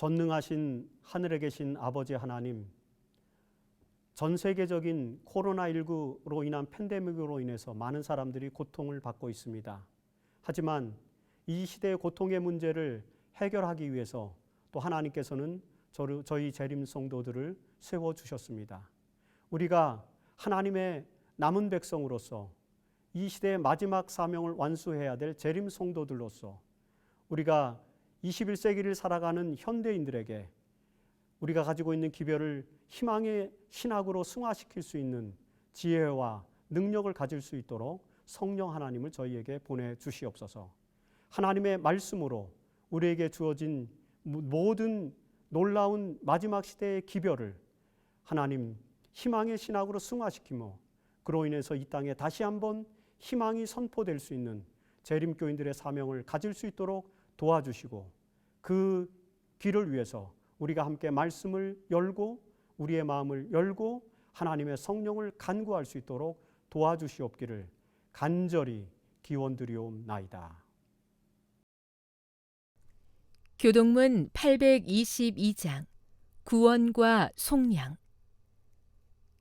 전능하신 하늘에 계신 아버지 하나님, 전 세계적인 코로나19로 인한 팬데믹으로 인해서 많은 사람들이 고통을 받고 있습니다. 하지만 이 시대의 고통의 문제를 해결하기 위해서 또 하나님께서는 저희 재림 성도들을 세워주셨습니다. 우리가 하나님의 남은 백성으로서 이 시대의 마지막 사명을 완수해야 될 재림 성도들로서 우리가 21세기를 살아가는 현대인들에게 우리가 가지고 있는 기별을 희망의 신학으로 승화시킬 수 있는 지혜와 능력을 가질 수 있도록 성령 하나님을 저희에게 보내주시옵소서. 하나님의 말씀으로 우리에게 주어진 모든 놀라운 마지막 시대의 기별을 하나님 희망의 신학으로 승화시키며 그로 인해서 이 땅에 다시 한번 희망이 선포될 수 있는 재림교인들의 사명을 가질 수 있도록 도와주시고 그 길을 위해서 우리가 함께 말씀을 열고 우리의 마음을 열고 하나님의 성령을 간구할 수 있도록 도와주시옵기를 간절히 기원드리옵나이다. 교동문 822장 구원과 속량.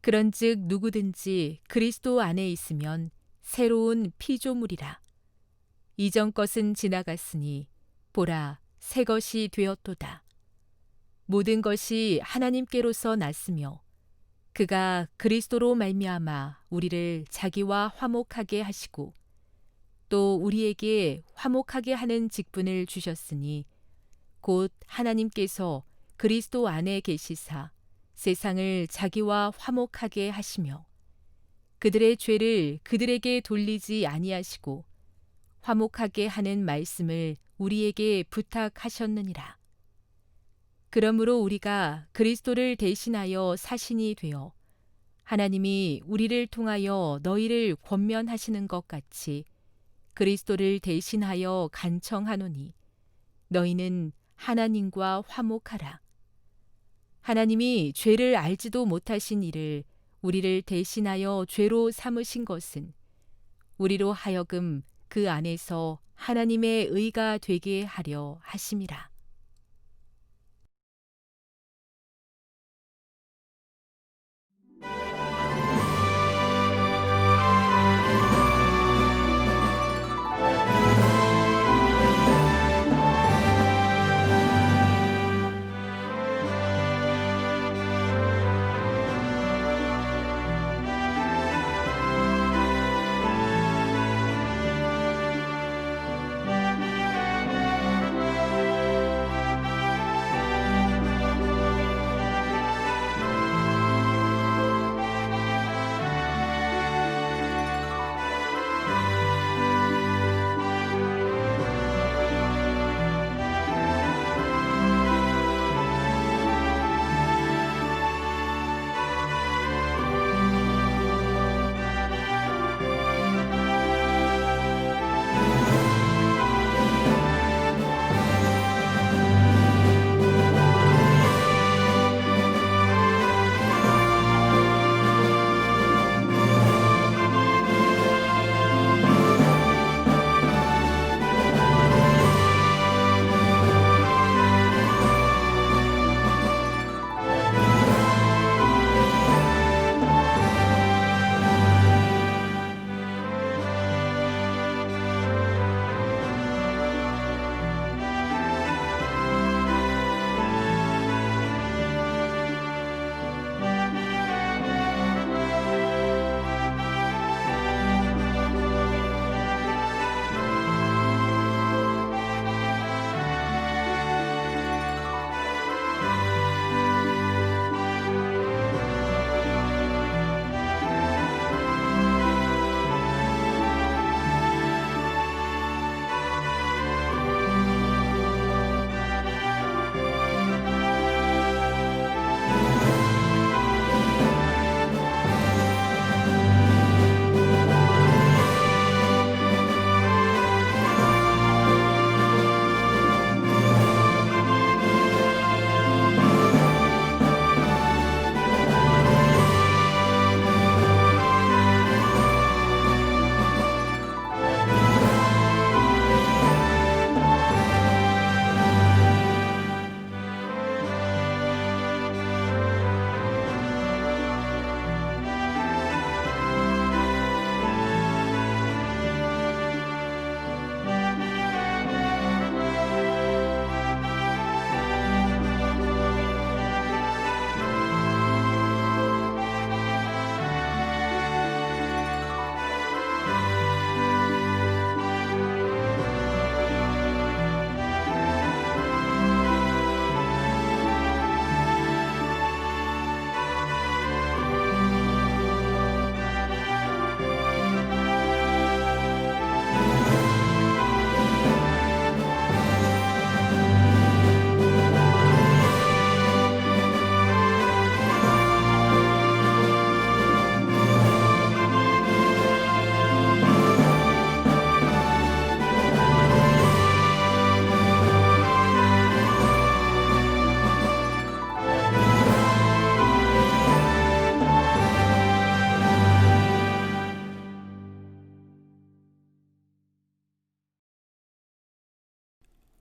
그런즉 누구든지 그리스도 안에 있으면 새로운 피조물이라. 이전 것은 지나갔으니 보라 새 것이 되었도다. 모든 것이 하나님께로서 났으며 그가 그리스도로 말미암아 우리를 자기와 화목하게 하시고 또 우리에게 화목하게 하는 직분을 주셨으니 곧 하나님께서 그리스도 안에 계시사 세상을 자기와 화목하게 하시며 그들의 죄를 그들에게 돌리지 아니하시고 화목하게 하는 말씀을 우리에게 부탁하셨느니라. 그러므로 우리가 그리스도를 대신하여 사신이 되어 하나님이 우리를 통하여 너희를 권면하시는 것 같이 그리스도를 대신하여 간청하노니 너희는 하나님과 화목하라. 하나님이 죄를 알지도 못하신 이를 우리를 대신하여 죄로 삼으신 것은 우리로 하여금 그 안에서 하나님의 의가 되게 하려 하심이라.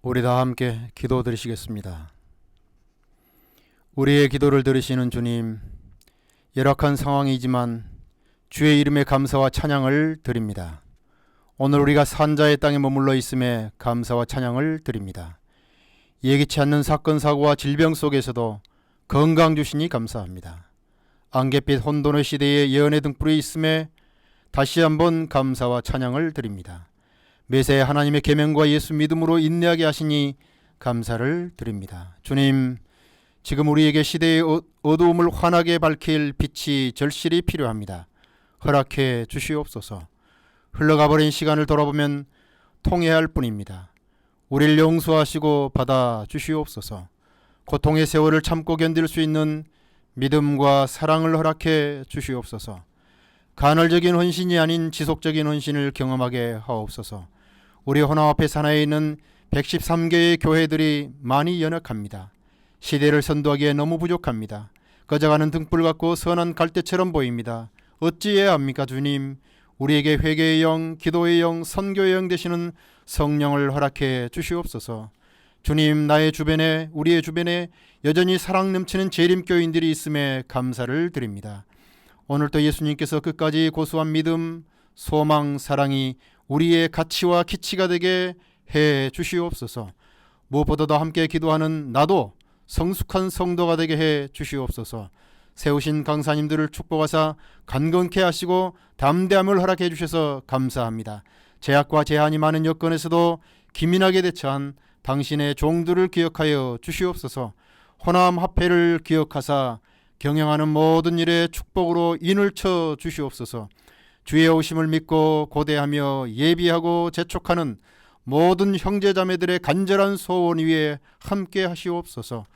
우리 다 함께 기도 드리시겠습니다. 우리의 기도를 들으시는 주님, 열악한 상황이지만 주의 이름에 감사와 찬양을 드립니다. 오늘 우리가 산자의 땅에 머물러 있음에 감사와 찬양을 드립니다. 예기치 않는 사건 사고와 질병 속에서도 건강 주시니 감사합니다. 안갯빛 혼돈의 시대에 예언의 등불이 있음에 다시 한번 감사와 찬양을 드립니다. 매사에 하나님의 계명과 예수 믿음으로 인내하게 하시니 감사를 드립니다. 주님, 지금 우리에게 시대의 어두움을 환하게 밝힐 빛이 절실히 필요합니다. 허락해 주시옵소서. 흘러가버린 시간을 돌아보면 통회할 뿐입니다. 우리를 용서하시고 받아 주시옵소서. 고통의 세월을 참고 견딜 수 있는 믿음과 사랑을 허락해 주시옵소서. 간헐적인 헌신이 아닌 지속적인 헌신을 경험하게 하옵소서. 우리 호남 앞에 산하에 있는 113개의 교회들이 많이 연약합니다. 시대를 선도하기에 너무 부족합니다. 꺼져가는 등불 같고 선한 갈대처럼 보입니다. 어찌해야 합니까, 주님? 우리에게 회개의 영, 기도의 영, 선교의 영 되시는 성령을 허락해 주시옵소서. 주님, 나의 주변에, 우리의 주변에 여전히 사랑 넘치는 재림교인들이 있음에 감사를 드립니다. 오늘도 예수님께서 끝까지 고수한 믿음, 소망, 사랑이 우리의 가치와 기치가 되게 해 주시옵소서. 무엇보다도 함께 기도하는 나도 성숙한 성도가 되게 해 주시옵소서. 세우신 강사님들을 축복하사 간건케 하시고 담대함을 허락해 주셔서 감사합니다. 제약과 제한이 많은 여건에서도 기민하게 대처한 당신의 종들을 기억하여 주시옵소서. 호남 화폐를 기억하사 경영하는 모든 일에 축복으로 인을 쳐 주시옵소서. 주의 오심을 믿고 고대하며 예비하고 재촉하는 모든 형제자매들의 간절한 소원 위에 함께 하시옵소서.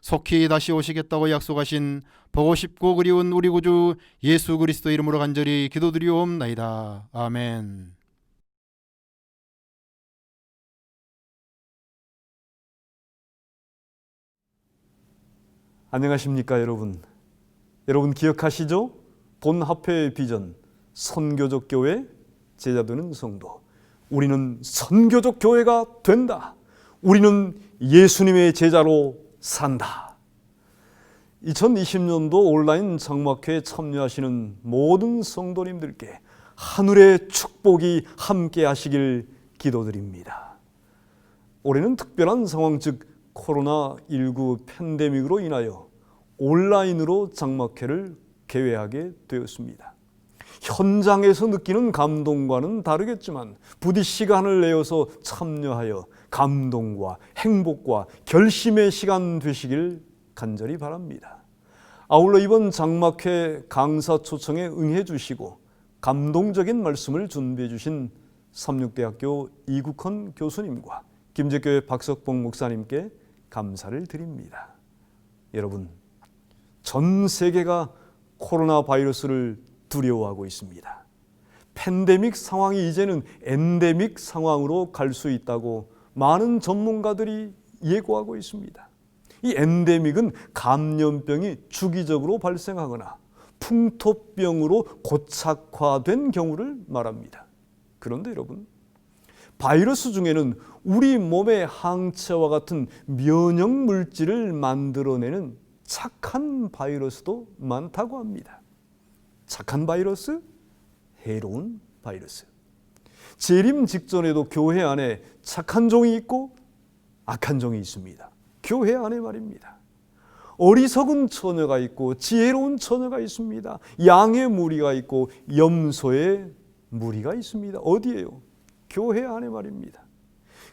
속히 다시 오시겠다고 약속하신 보고 싶고 그리운 우리 구주 예수 그리스도 이름으로 간절히 기도드리옵나이다. 아멘. 안녕하십니까 여러분. 여러분 기억하시죠? 본합회의 비전, 선교적 교회, 제자 되는 성도. 우리는 선교적 교회가 된다. 우리는 예수님의 제자로 산다. 2020년도 온라인 장막회에 참여하시는 모든 성도님들께 하늘의 축복이 함께 하시길 기도드립니다. 올해는 특별한 상황, 즉 코로나19 팬데믹으로 인하여 온라인으로 장막회를 개회하게 되었습니다. 현장에서 느끼는 감동과는 다르겠지만 부디 시간을 내어서 참여하여 감동과 행복과 결심의 시간 되시길 간절히 바랍니다. 아울러 이번 장막회 강사 초청에 응해 주시고 감동적인 말씀을 준비해 주신 삼육대학교 이국헌 교수님과 김제교회 박석봉 목사님께 감사를 드립니다. 여러분, 전 세계가 코로나 바이러스를 두려워하고 있습니다. 팬데믹 상황이 이제는 엔데믹 상황으로 갈 수 있다고 많은 전문가들이 예고하고 있습니다. 이 엔데믹은 감염병이 주기적으로 발생하거나 풍토병으로 고착화된 경우를 말합니다. 그런데 여러분, 바이러스 중에는 우리 몸의 항체와 같은 면역 물질을 만들어내는 착한 바이러스도 많다고 합니다. 착한 바이러스, 해로운 바이러스. 재림 직전에도 교회 안에 착한 종이 있고 악한 종이 있습니다. 교회 안에 말입니다. 어리석은 처녀가 있고 지혜로운 처녀가 있습니다. 양의 무리가 있고 염소의 무리가 있습니다. 어디예요? 교회 안에 말입니다.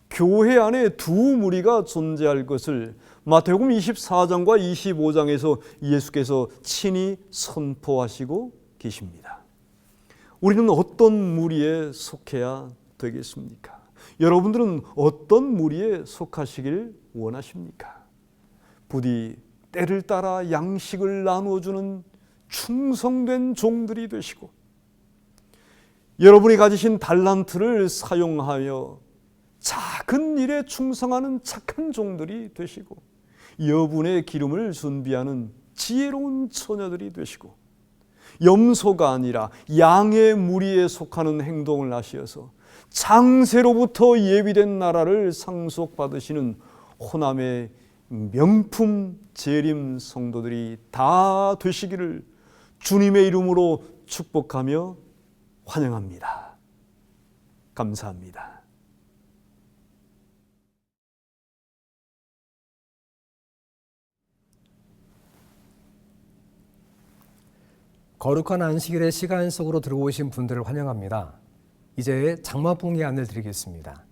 교회 안에 두 무리가 존재할 것을 마태복음 24장과 25장에서 예수께서 친히 선포하시고 계십니다. 우리는 어떤 무리에 속해야 되겠습니까? 여러분들은 어떤 무리에 속하시길 원하십니까? 부디 때를 따라 양식을 나누어주는 충성된 종들이 되시고 여러분이 가지신 달란트를 사용하여 작은 일에 충성하는 착한 종들이 되시고 여분의 기름을 준비하는 지혜로운 처녀들이 되시고 염소가 아니라 양의 무리에 속하는 행동을 하시어서 창세로부터 예비된 나라를 상속받으시는 호남의 명품 재림 성도들이 다 되시기를 주님의 이름으로 축복하며 환영합니다. 감사합니다. 거룩한 안식일의 시간 속으로 들어오신 분들을 환영합니다. 이제 장마풍의 안내를 드리겠습니다.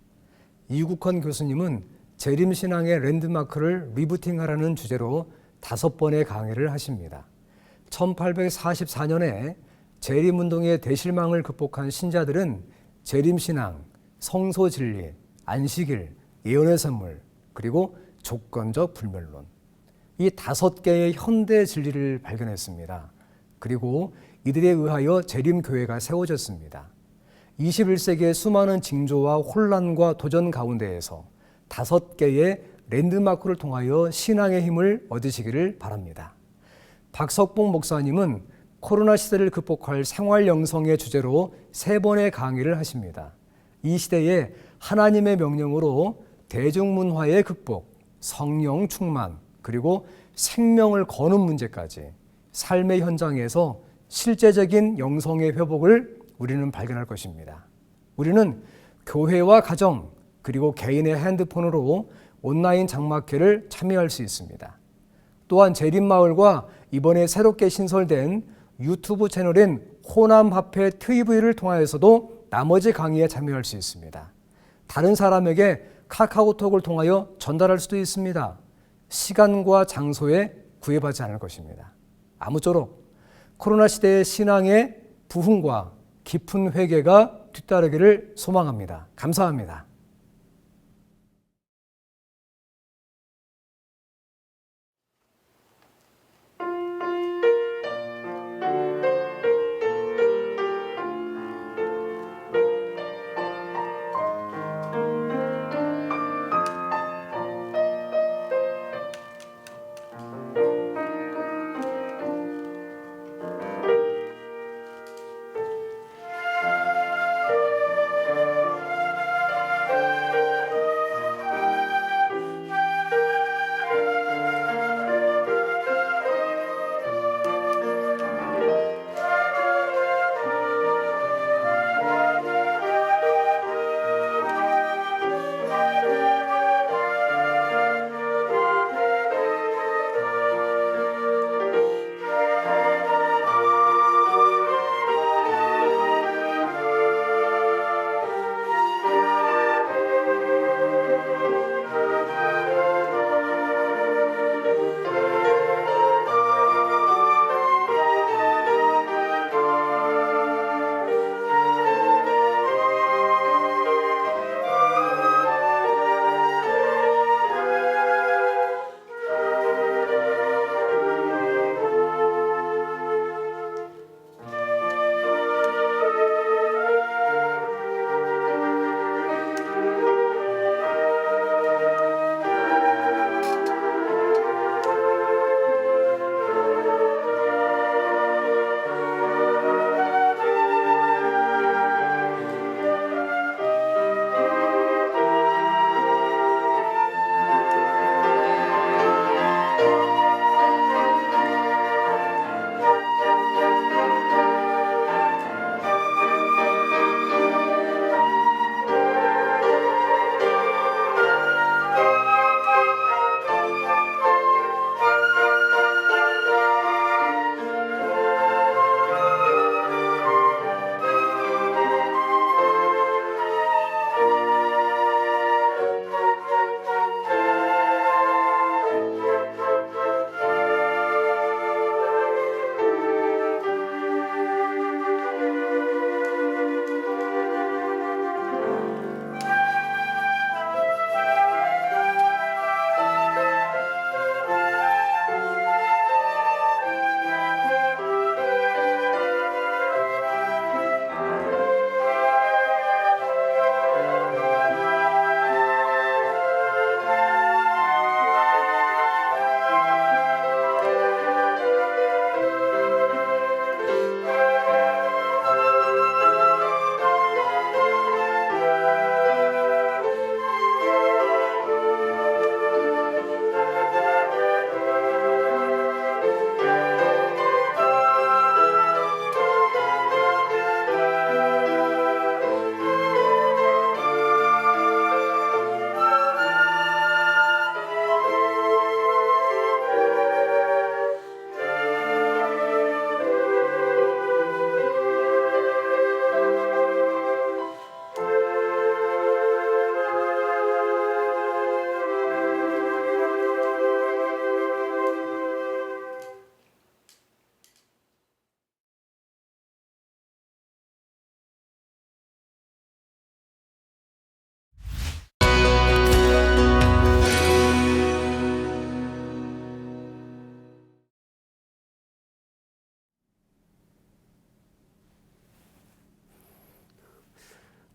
이국헌 교수님은 재림신앙의 랜드마크를 리부팅하라는 주제로 5번의 강의를 하십니다. 1844년에 재림운동의 대실망을 극복한 신자들은 재림신앙, 성소진리, 안식일, 예언의 선물, 그리고 조건적 불멸론, 이 5개의 현대 진리를 발견했습니다. 그리고 이들에 의하여 재림교회가 세워졌습니다. 21세기의 수많은 징조와 혼란과 도전 가운데에서 5개의 랜드마크를 통하여 신앙의 힘을 얻으시기를 바랍니다. 박석봉 목사님은 코로나 시대를 극복할 생활 영성의 주제로 3번의 강의를 하십니다. 이 시대에 하나님의 명령으로 대중문화의 극복, 성령 충만, 그리고 생명을 거는 문제까지 삶의 현장에서 실제적인 영성의 회복을 우리는 발견할 것입니다. 우리는 교회와 가정, 그리고 개인의 핸드폰으로 온라인 장막회를 참여할 수 있습니다. 또한 재림마을과 이번에 새롭게 신설된 유튜브 채널인 호남합회 TV를 통하여서도 나머지 강의에 참여할 수 있습니다. 다른 사람에게 카카오톡을 통하여 전달할 수도 있습니다. 시간과 장소에 구애받지 않을 것입니다. 아무쪼록 코로나 시대의 신앙의 부흥과 깊은 회개가 뒤따르기를 소망합니다. 감사합니다.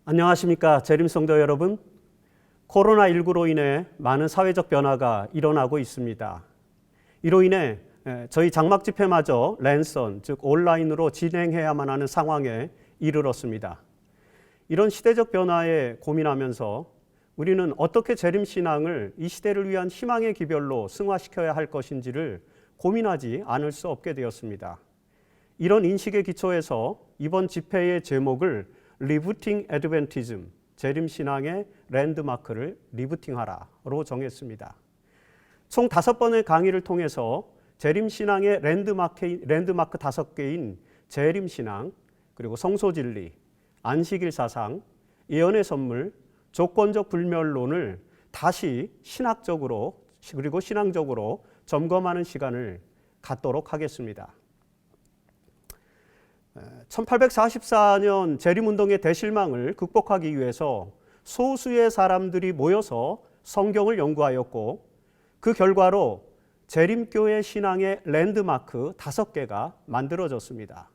안녕하십니까 재림성도 여러분. 코로나19로 인해 많은 사회적 변화가 일어나고 있습니다. 이로 인해 저희 장막 집회마저 랜선, 즉 온라인으로 진행해야만 하는 상황에 이르렀습니다. 이런 시대적 변화에 고민하면서 우리는 어떻게 재림신앙을 이 시대를 위한 희망의 기별로 승화시켜야 할 것인지를 고민하지 않을 수 없게 되었습니다. 이런 인식의 기초에서 이번 집회의 제목을 리부팅 애드벤티즘, 재림신앙의 랜드마크를 리부팅하라로 정했습니다. 총 5번의 강의를 통해서 재림신앙의 랜드마크 5개인 재림신앙, 그리고 성소진리, 안식일 사상, 예언의 선물, 조건적 불멸론을 다시 신학적으로 그리고 신앙적으로 점검하는 시간을 갖도록 하겠습니다. 1844년 재림운동의 대실망을 극복하기 위해서 소수의 사람들이 모여서 성경을 연구하였고, 그 결과로 재림교회 신앙의 랜드마크 5개가 만들어졌습니다.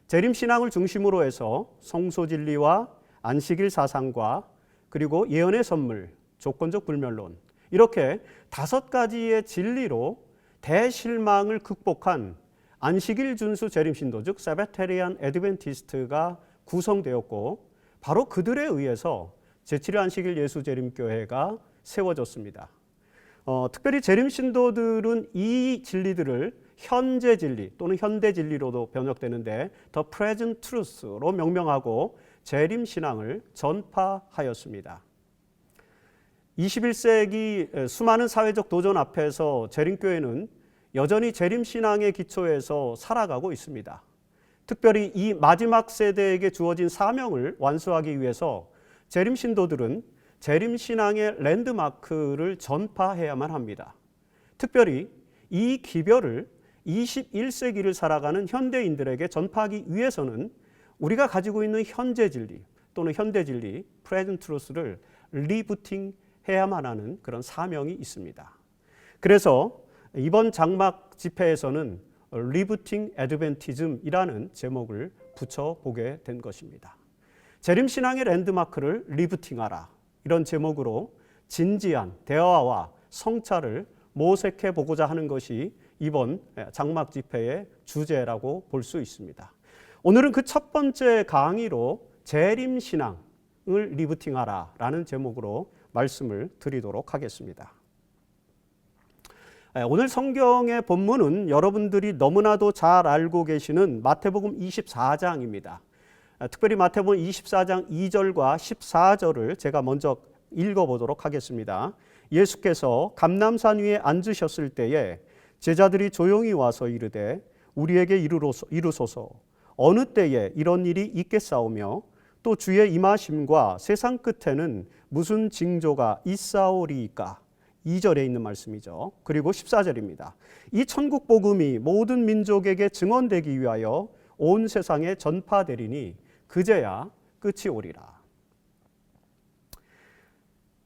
재림신앙을 중심으로 해서 성소진리와 안식일 사상과 그리고 예언의 선물, 조건적 불멸론, 이렇게 5가지의 진리로 대실망을 극복한 안식일 준수 재림신도, 즉 세바테리안 애드벤티스트가 구성되었고, 바로 그들에 의해서 제7일 안식일 예수재림교회가 세워졌습니다. 특별히 재림신도들은 이 진리들을 현재 진리 또는 현대 진리로도 번역되는데 The Present Truth로 명명하고 재림신앙을 전파하였습니다. 21세기 수많은 사회적 도전 앞에서 재림교회는 여전히 재림신앙의 기초에서 살아가고 있습니다. 특별히 이 마지막 세대에게 주어진 사명을 완수하기 위해서 재림신도들은 재림신앙의 랜드마크를 전파해야만 합니다. 특별히 이 기별을 21세기를 살아가는 현대인들에게 전파하기 위해서는 우리가 가지고 있는 현재 진리 또는 현대 진리, 프레젠트 트루스를 리부팅해야만 하는 그런 사명이 있습니다. 그래서 이번 장막 집회에서는 리부팅 애드벤티즘이라는 제목을 붙여보게 된 것입니다. 재림신앙의 랜드마크를 리부팅하라, 이런 제목으로 진지한 대화와 성찰을 모색해 보고자 하는 것이 이번 장막 집회의 주제라고 볼 수 있습니다. 오늘은 그 첫 번째 강의로 재림신앙을 리부팅하라라는 제목으로 말씀을 드리도록 하겠습니다. 오늘 성경의 본문은 여러분들이 너무나도 잘 알고 계시는 마태복음 24장입니다. 특별히 마태복음 24장 2절과 14절을 제가 먼저 읽어보도록 하겠습니다. 예수께서 감람산 위에 앉으셨을 때에 제자들이 조용히 와서 이르되 우리에게 이르소서 어느 때에 이런 일이 있겠사오며 또 주의 임하심과 세상 끝에는 무슨 징조가 있사오리이까. 2절에 있는 말씀이죠. 그리고 14절입니다. 이 천국 복음이 모든 민족에게 증언되기 위하여 온 세상에 전파되리니 그제야 끝이 오리라.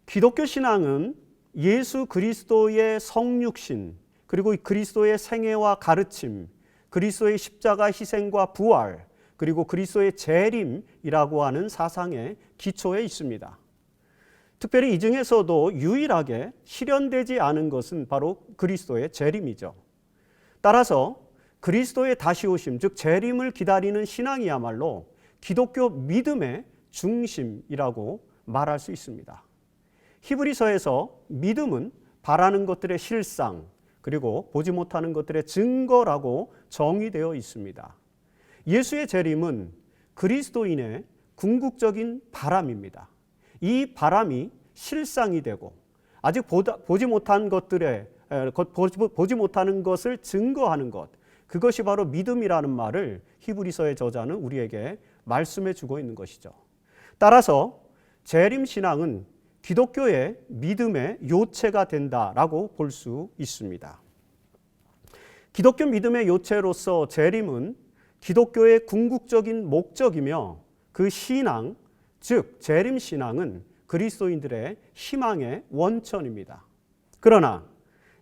기독교 신앙은 예수 그리스도의 성육신, 그리고 그리스도의 생애와 가르침, 그리스도의 십자가 희생과 부활, 그리고 그리스도의 재림이라고 하는 사상의 기초에 있습니다. 특별히 이 중에서도 유일하게 실현되지 않은 것은 바로 그리스도의 재림이죠. 따라서 그리스도의 다시 오심, 즉 재림을 기다리는 신앙이야말로 기독교 믿음의 중심이라고 말할 수 있습니다. 히브리서에서 믿음은 바라는 것들의 실상, 그리고 보지 못하는 것들의 증거라고 정의되어 있습니다. 예수의 재림은 그리스도인의 궁극적인 바람입니다. 이 바람이 실상이 되고 아직 보지 못한 보지 못하는 것을 증거하는 것, 그것이 바로 믿음이라는 말을 히브리서의 저자는 우리에게 말씀해 주고 있는 것이죠. 따라서 재림신앙은 기독교의 믿음의 요체가 된다라고 볼 수 있습니다. 기독교 믿음의 요체로서 재림은 기독교의 궁극적인 목적이며 그 신앙, 즉 재림신앙은 그리스도인들의 희망의 원천입니다. 그러나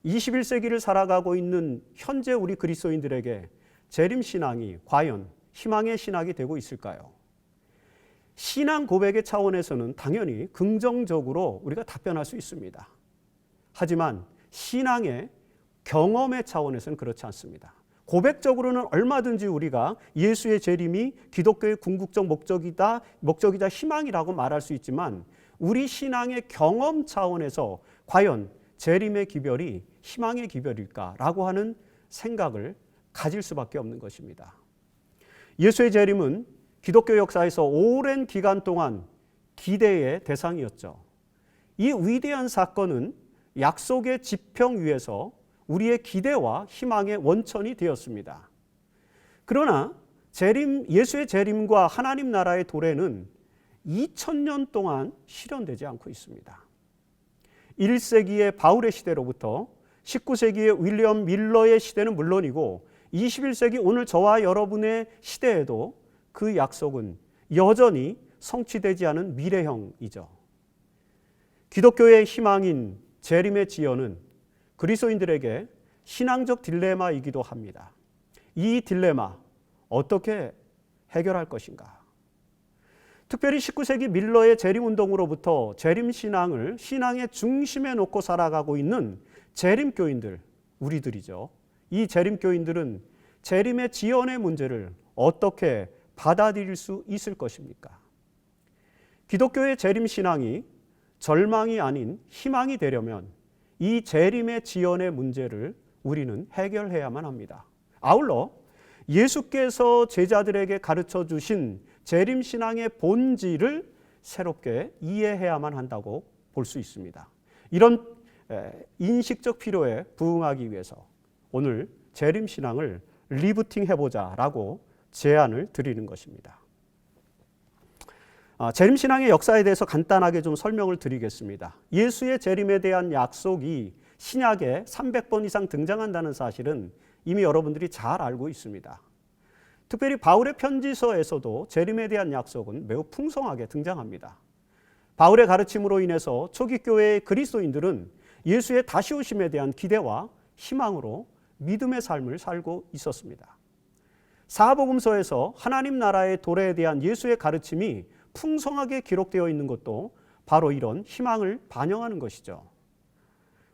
21세기를 살아가고 있는 현재 우리 그리스도인들에게 재림신앙이 과연 희망의 신학이 되고 있을까요? 신앙 고백의 차원에서는 당연히 긍정적으로 우리가 답변할 수 있습니다. 하지만 신앙의 경험의 차원에서는 그렇지 않습니다. 고백적으로는 얼마든지 우리가 예수의 재림이 기독교의 궁극적 목적이자 희망이라고 말할 수 있지만 우리 신앙의 경험 차원에서 과연 재림의 기별이 희망의 기별일까라고 하는 생각을 가질 수밖에 없는 것입니다. 예수의 재림은 기독교 역사에서 오랜 기간 동안 기대의 대상이었죠. 이 위대한 사건은 약속의 지평 위에서 우리의 기대와 희망의 원천이 되었습니다. 그러나 예수의 재림과 하나님 나라의 도래는 2000년 동안 실현되지 않고 있습니다. 1세기의 바울의 시대로부터 19세기의 윌리엄 밀러의 시대는 물론이고 21세기 오늘 저와 여러분의 시대에도 그 약속은 여전히 성취되지 않은 미래형이죠. 기독교의 희망인 재림의 지연은 그리스도인들에게 신앙적 딜레마이기도 합니다. 이 딜레마 어떻게 해결할 것인가? 특별히 19세기 밀러의 재림운동으로부터 재림신앙을 신앙의 중심에 놓고 살아가고 있는 재림교인들, 우리들이죠. 이 재림교인들은 재림의 지연의 문제를 어떻게 받아들일 수 있을 것입니까? 기독교의 재림신앙이 절망이 아닌 희망이 되려면 이 재림의 지연의 문제를 우리는 해결해야만 합니다. 아울러 예수께서 제자들에게 가르쳐 주신 재림신앙의 본질을 새롭게 이해해야만 한다고 볼 수 있습니다. 이런 인식적 필요에 부응하기 위해서 오늘 재림신앙을 리부팅 해보자라고 제안을 드리는 것입니다. 재림신앙의 역사에 대해서 간단하게 좀 설명을 드리겠습니다. 예수의 재림에 대한 약속이 신약에 300번 이상 등장한다는 사실은 이미 여러분들이 잘 알고 있습니다. 특별히 바울의 편지서에서도 재림에 대한 약속은 매우 풍성하게 등장합니다. 바울의 가르침으로 인해서 초기 교회의 그리스도인들은 예수의 다시 오심에 대한 기대와 희망으로 믿음의 삶을 살고 있었습니다. 사복음서에서 하나님 나라의 도래에 대한 예수의 가르침이 풍성하게 기록되어 있는 것도 바로 이런 희망을 반영하는 것이죠.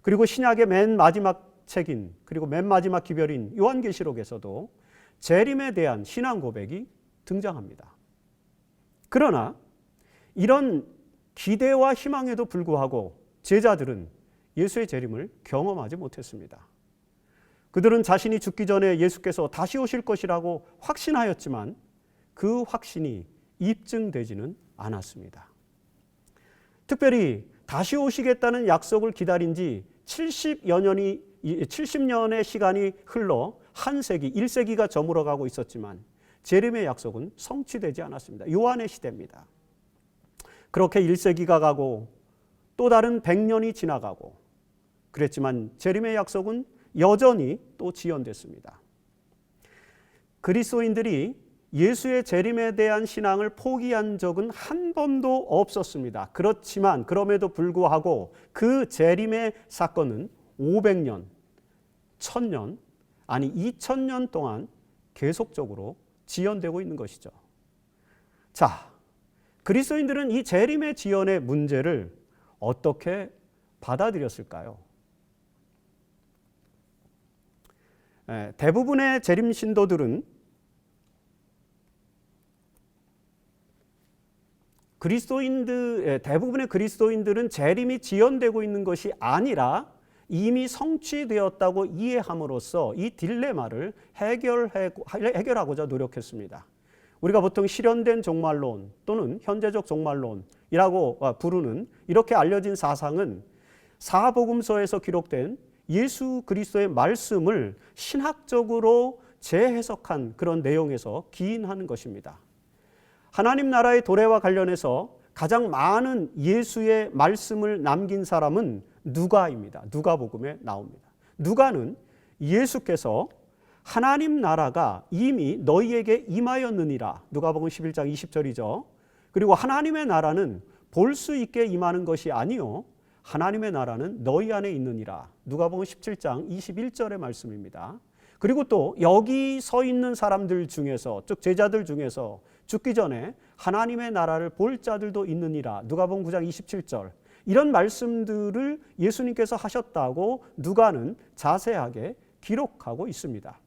그리고 신약의 맨 마지막 책인 그리고 맨 마지막 기별인 요한계시록에서도 재림에 대한 신앙 고백이 등장합니다. 그러나 이런 기대와 희망에도 불구하고 제자들은 예수의 재림을 경험하지 못했습니다. 그들은 자신이 죽기 전에 예수께서 다시 오실 것이라고 확신하였지만 그 확신이 입증되지는 않았습니다. 특별히 다시 오시겠다는 약속을 기다린 지 70년의 시간이 흘러 한 세기, 1세기가 저물어가고 있었지만 재림의 약속은 성취되지 않았습니다. 요한의 시대입니다. 그렇게 1세기가 가고 또 다른 100년이 지나가고 그랬지만 재림의 약속은 여전히 또 지연됐습니다. 그리스도인들이 예수의 재림에 대한 신앙을 포기한 적은 한 번도 없었습니다. 그렇지만 그럼에도 불구하고 그 재림의 사건은 500년, 1000년, 아니 2000년 동안 계속적으로 지연되고 있는 것이죠. 자, 그리스도인들은 이 재림의 지연의 문제를 어떻게 받아들였을까요? 대부분의 재림 신도들은 대부분의 그리스도인들은 재림이 지연되고 있는 것이 아니라 이미 성취되었다고 이해함으로써 이 딜레마를 해결하고자 노력했습니다. 우리가 보통 실현된 종말론 또는 현재적 종말론이라고 부르는 이렇게 알려진 사상은 사복음서에서 기록된 예수 그리스도의 말씀을 신학적으로 재해석한 그런 내용에서 기인하는 것입니다. 하나님 나라의 도래와 관련해서 가장 많은 예수의 말씀을 남긴 사람은 누가입니다. 누가복음에 나옵니다. 누가는 예수께서 하나님 나라가 이미 너희에게 임하였느니라. 누가복음 11장 20절이죠. 그리고 하나님의 나라는 볼 수 있게 임하는 것이 아니요 하나님의 나라는 너희 안에 있느니라. 누가복음 17장 21절의 말씀입니다. 그리고 또 여기 서 있는 사람들 중에서 즉 제자들 중에서 죽기 전에 하나님의 나라를 볼 자들도 있느니라. 누가복음 9장 27절. 이런 말씀들을 예수님께서 하셨다고 누가는 자세하게 기록하고 있습니다.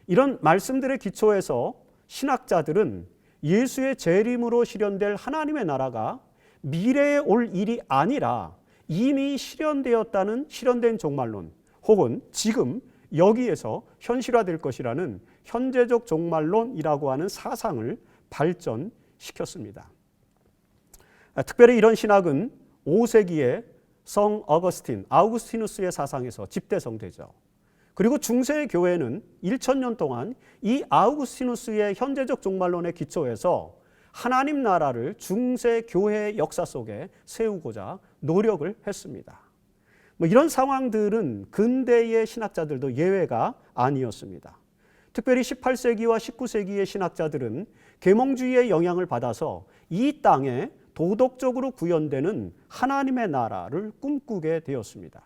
이런 말씀들의 기초에서 신학자들은 예수의 재림으로 실현될 하나님의 나라가 미래에 올 일이 아니라 이미 실현된 종말론, 혹은 지금 여기에서 현실화될 것이라는 현재적 종말론이라고 하는 사상을 발전시켰습니다. 특별히 이런 신학은 5세기의 성 아우구스티누스의 사상에서 집대성되죠. 그리고 중세 교회는 1000년 동안 이 아우구스티누스의 현재적 종말론에 기초해서 하나님 나라를 중세 교회의 역사 속에 세우고자 노력을 했습니다. 이런 상황들은 근대의 신학자들도 예외가 아니었습니다. 특별히 18세기와 19세기의 신학자들은 계몽주의의 영향을 받아서 이 땅에 도덕적으로 구현되는 하나님의 나라를 꿈꾸게 되었습니다.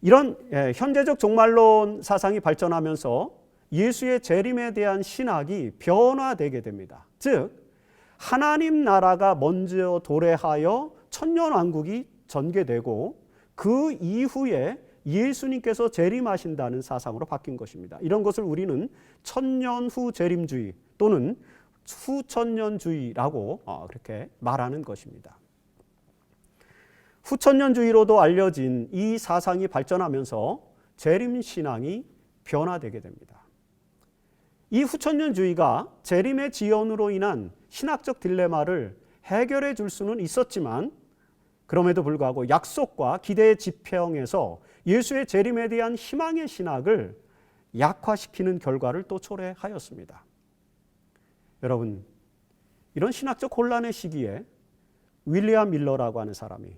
이런 현재적 종말론 사상이 발전하면서 예수의 재림에 대한 신학이 변화되게 됩니다. 즉 하나님 나라가 먼저 도래하여 천년왕국이 전개되고 그 이후에 예수님께서 재림하신다는 사상으로 바뀐 것입니다. 이런 것을 우리는 천년 후 재림주의 또는 후천년주의라고 그렇게 말하는 것입니다. 후천년주의로도 알려진 이 사상이 발전하면서 재림신앙이 변화되게 됩니다. 이 후천년주의가 재림의 지연으로 인한 신학적 딜레마를 해결해 줄 수는 있었지만 그럼에도 불구하고 약속과 기대의 지평에서 예수의 재림에 대한 희망의 신학을 약화시키는 결과를 또 초래하였습니다. 여러분, 이런 신학적 혼란의 시기에 윌리엄 밀러라고 하는 사람이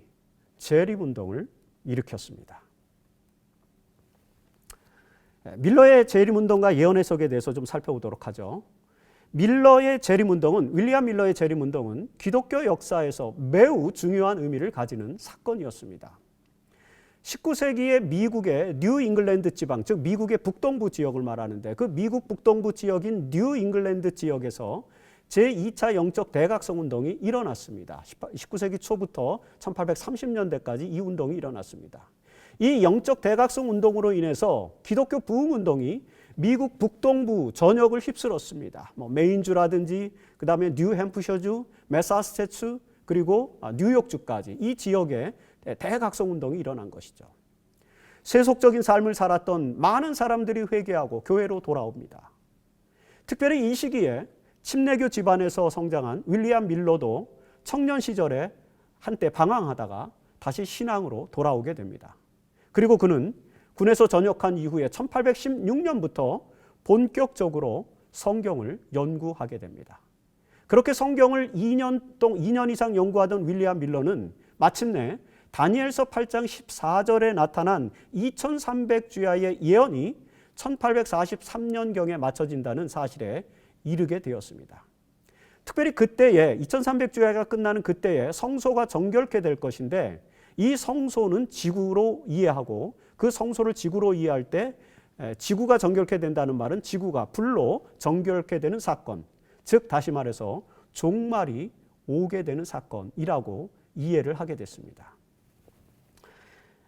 재림운동을 일으켰습니다. 밀러의 재림운동과 예언 해석에 대해서 좀 살펴보도록 하죠. 윌리엄 밀러의 재림운동은 기독교 역사에서 매우 중요한 의미를 가지는 사건이었습니다. 19세기의 미국의 뉴 잉글랜드 지방, 즉 미국의 북동부 지역을 말하는데 그 미국 북동부 지역인 뉴 잉글랜드 지역에서 제2차 영적 대각성 운동이 일어났습니다. 19세기 초부터 1830년대까지 이 운동이 일어났습니다. 이 영적 대각성 운동으로 인해서 기독교 부흥 운동이 미국 북동부 전역을 휩쓸었습니다. 메인주라든지 그 다음에 뉴햄프셔주, 매사추세츠 그리고 뉴욕주까지 이 지역에 대각성 운동이 일어난 것이죠. 세속적인 삶을 살았던 많은 사람들이 회개하고 교회로 돌아옵니다. 특별히 이 시기에 침례교 집안에서 성장한 윌리엄 밀러도 청년 시절에 한때 방황하다가 다시 신앙으로 돌아오게 됩니다. 그리고 그는 군에서 전역한 이후에 1816년부터 본격적으로 성경을 연구하게 됩니다. 그렇게 성경을 2년 이상 연구하던 윌리엄 밀러는 마침내 다니엘서 8장 14절에 나타난 2300주야의 예언이 1843년경에 맞춰진다는 사실에 이르게 되었습니다. 특별히 그때에 2300주야가 끝나는 그때에 성소가 정결케 될 것인데 이 성소는 지구로 이해하고 그 성소를 지구로 이해할 때 지구가 정결케 된다는 말은 지구가 불로 정결케 되는 사건, 즉 다시 말해서 종말이 오게 되는 사건이라고 이해를 하게 됐습니다.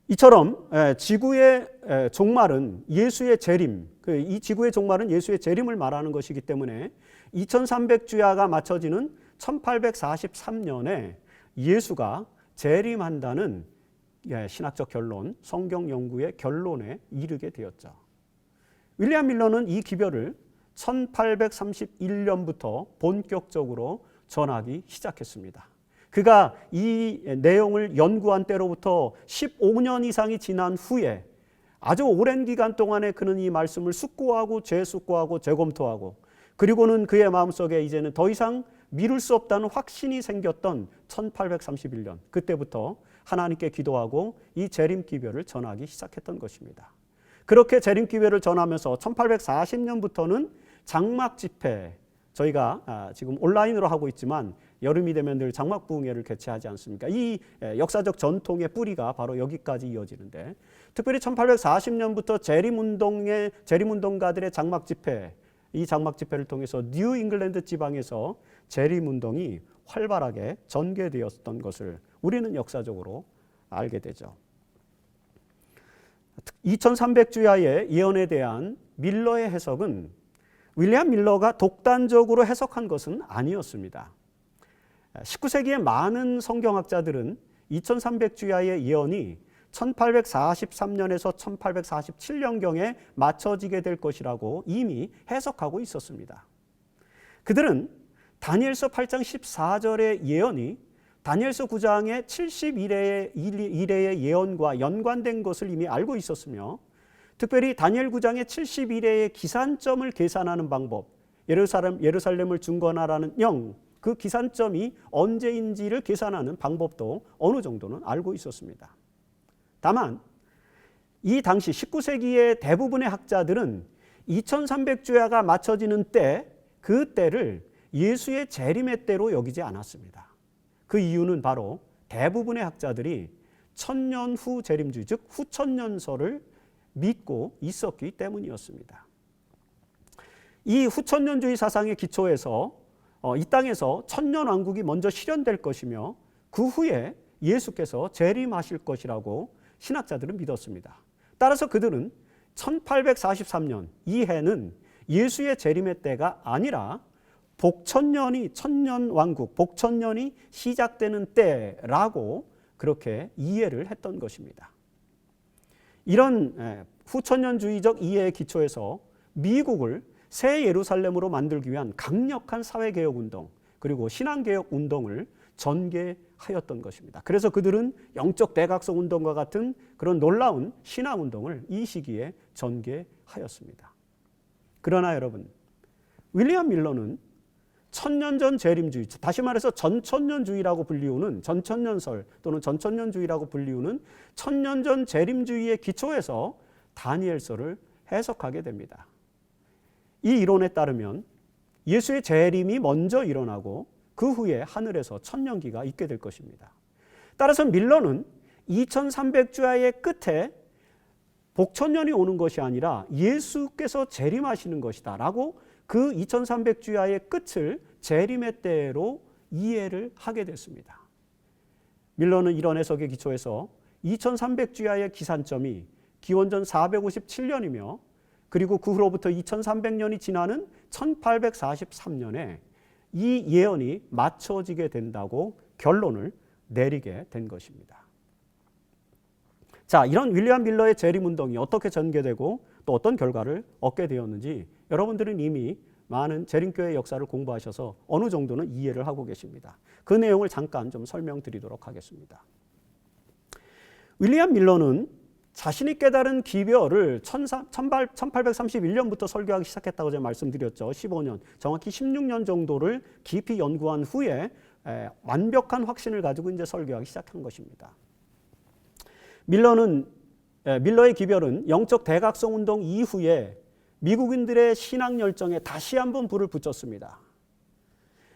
이처럼 지구의 종말은 예수의 재림, 이 지구의 종말은 예수의 재림을 말하는 것이기 때문에 2300주야가 맞춰지는 1843년에 예수가 재림한다는 신학적 결론, 성경 연구의 결론에 이르게 되었죠. 윌리엄 밀러는 이 기별을 1831년부터 본격적으로 전하기 시작했습니다. 그가 이 내용을 연구한 때로부터 15년 이상이 지난 후에 아주 오랜 기간 동안에 그는 이 말씀을 숙고하고 재숙고하고 재검토하고 그리고는 그의 마음속에 이제는 더 이상 미룰 수 없다는 확신이 생겼던 1831년 그때부터 하나님께 기도하고 이 재림기별을 전하기 시작했던 것입니다. 그렇게 재림기별을 전하면서 1840년부터는 장막 집회, 저희가 지금 온라인으로 하고 있지만 여름이 되면 늘 장막부흥회를 개최하지 않습니까? 이 역사적 전통의 뿌리가 바로 여기까지 이어지는데 특별히 1840년부터 재림운동가들의 장막 집회 이 장막 집회를 통해서 뉴 잉글랜드 지방에서 재림운동이 활발하게 전개되었던 것을 우리는 역사적으로 알게 되죠. 2300주야의 예언에 대한 밀러의 해석은 윌리엄 밀러가 독단적으로 해석한 것은 아니었습니다. 19세기의 많은 성경학자들은 2300주야의 예언이 1843년에서 1847년경에 맞춰지게 될 것이라고 이미 해석하고 있었습니다. 그들은 다니엘서 8장 14절의 예언이 다니엘서 9장의 71회의 예언과 연관된 것을 이미 알고 있었으며, 특별히 다니엘 9장의 71회의 기산점을 계산하는 방법, 예루살렘을 중건하라는 그 기산점이 언제인지를 계산하는 방법도 어느 정도는 알고 있었습니다. 다만 이 당시 19세기의 대부분의 학자들은 2300주야가 맞춰지는 때, 그 때를 예수의 재림의 때로 여기지 않았습니다. 그 이유는 바로 대부분의 학자들이 천년 후 재림주의, 즉 후천년설을 믿고 있었기 때문이었습니다. 이 후천년주의 사상의 기초에서 이 땅에서 천년왕국이 먼저 실현될 것이며 그 후에 예수께서 재림하실 것이라고 신학자들은 믿었습니다. 따라서 그들은 1843년, 이 해는 예수의 재림의 때가 아니라 복천년이, 천년왕국, 복천년이 시작되는 때라고 그렇게 이해를 했던 것입니다. 이런 후천년주의적 이해의 기초에서 미국을 새 예루살렘으로 만들기 위한 강력한 사회개혁운동, 그리고 신앙개혁운동을 전개하였던 것입니다. 그래서 그들은 영적 대각성 운동과 같은 그런 놀라운 신앙운동을 이 시기에 전개하였습니다. 그러나 여러분, 윌리엄 밀러는 천년전 재림주의, 다시 말해서 전천년주의라고 불리우는, 전천년설 또는 전천년주의라고 불리우는 천년전 재림주의의 기초에서 다니엘서를 해석하게 됩니다. 이 이론에 따르면 예수의 재림이 먼저 일어나고 그 후에 하늘에서 천년기가 있게 될 것입니다. 따라서 밀러는 2300주야의 끝에 복천년이 오는 것이 아니라 예수께서 재림하시는 것이다 라고 그 2300주야의 끝을 재림의 때로 이해를 하게 됐습니다. 밀러는 이런 해석의 기초에서 2300주야의 기산점이 기원전 457년이며 그리고 그 후로부터 2300년이 지나는 1843년에 이 예언이 맞춰지게 된다고 결론을 내리게 된 것입니다. 자, 이런 윌리엄 밀러의 재림운동이 어떻게 전개되고 또 어떤 결과를 얻게 되었는지 여러분들은 이미 많은 재림교회 역사를 공부하셔서 어느 정도는 이해를 하고 계십니다. 그 내용을 잠깐 좀 설명드리도록 하겠습니다. 윌리엄 밀러는 자신이 깨달은 기별을 1831년부터 설교하기 시작했다고 제가 말씀드렸죠. 15년, 정확히 16년 정도를 깊이 연구한 후에 완벽한 확신을 가지고 이제 설교하기 시작한 것입니다. 밀러의 기별은 영적 대각성 운동 이후에 미국인들의 신앙 열정에 다시 한번 불을 붙였습니다.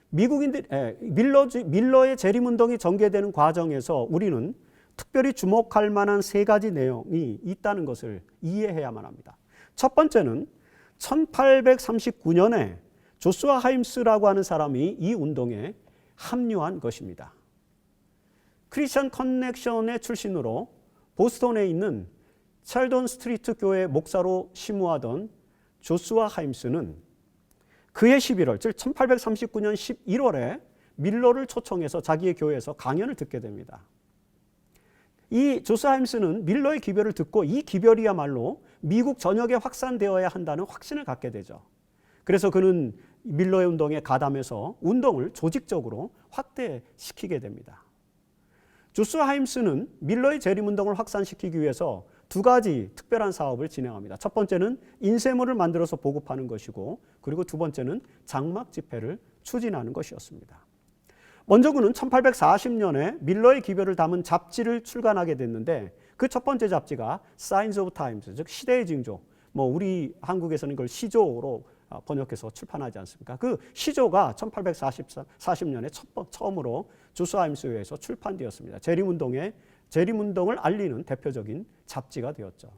밀러의 재림운동이 전개되는 과정에서 우리는 특별히 주목할 만한 세 가지 내용이 있다는 것을 이해해야만 합니다. 첫 번째는 1839년에 조슈아 하임스라고 하는 사람이 이 운동에 합류한 것입니다. 크리스천 커넥션의 출신으로 보스턴에 있는 찰돈 스트리트 교회 목사로 심우하던 조슈아 하임스는 그해 11월, 즉 1839년 11월에 밀러를 초청해서 자기의 교회에서 강연을 듣게 됩니다. 이 조슈아 하임스는 밀러의 기별을 듣고 이 기별이야말로 미국 전역에 확산되어야 한다는 확신을 갖게 되죠. 그래서 그는 밀러의 운동에 가담해서 운동을 조직적으로 확대시키게 됩니다. 조슈아 하임스는 밀러의 재림운동을 확산시키기 위해서 두 가지 특별한 사업을 진행합니다. 첫 번째는 인쇄물을 만들어서 보급하는 것이고, 그리고 두 번째는 장막 집회를 추진하는 것이었습니다. 먼저 그는 1840년에 밀러의 기별을 담은 잡지를 출간하게 됐는데 그 첫 번째 잡지가 Signs of Times, 즉 시대의 징조, 우리 한국에서는 이걸 시조로 번역해서 출판하지 않습니까? 그 시조가 1840년에 처음으로 조슈아 하임스에 의해서 출판되었습니다. 재림운동을 알리는 대표적인 잡지가 되었죠.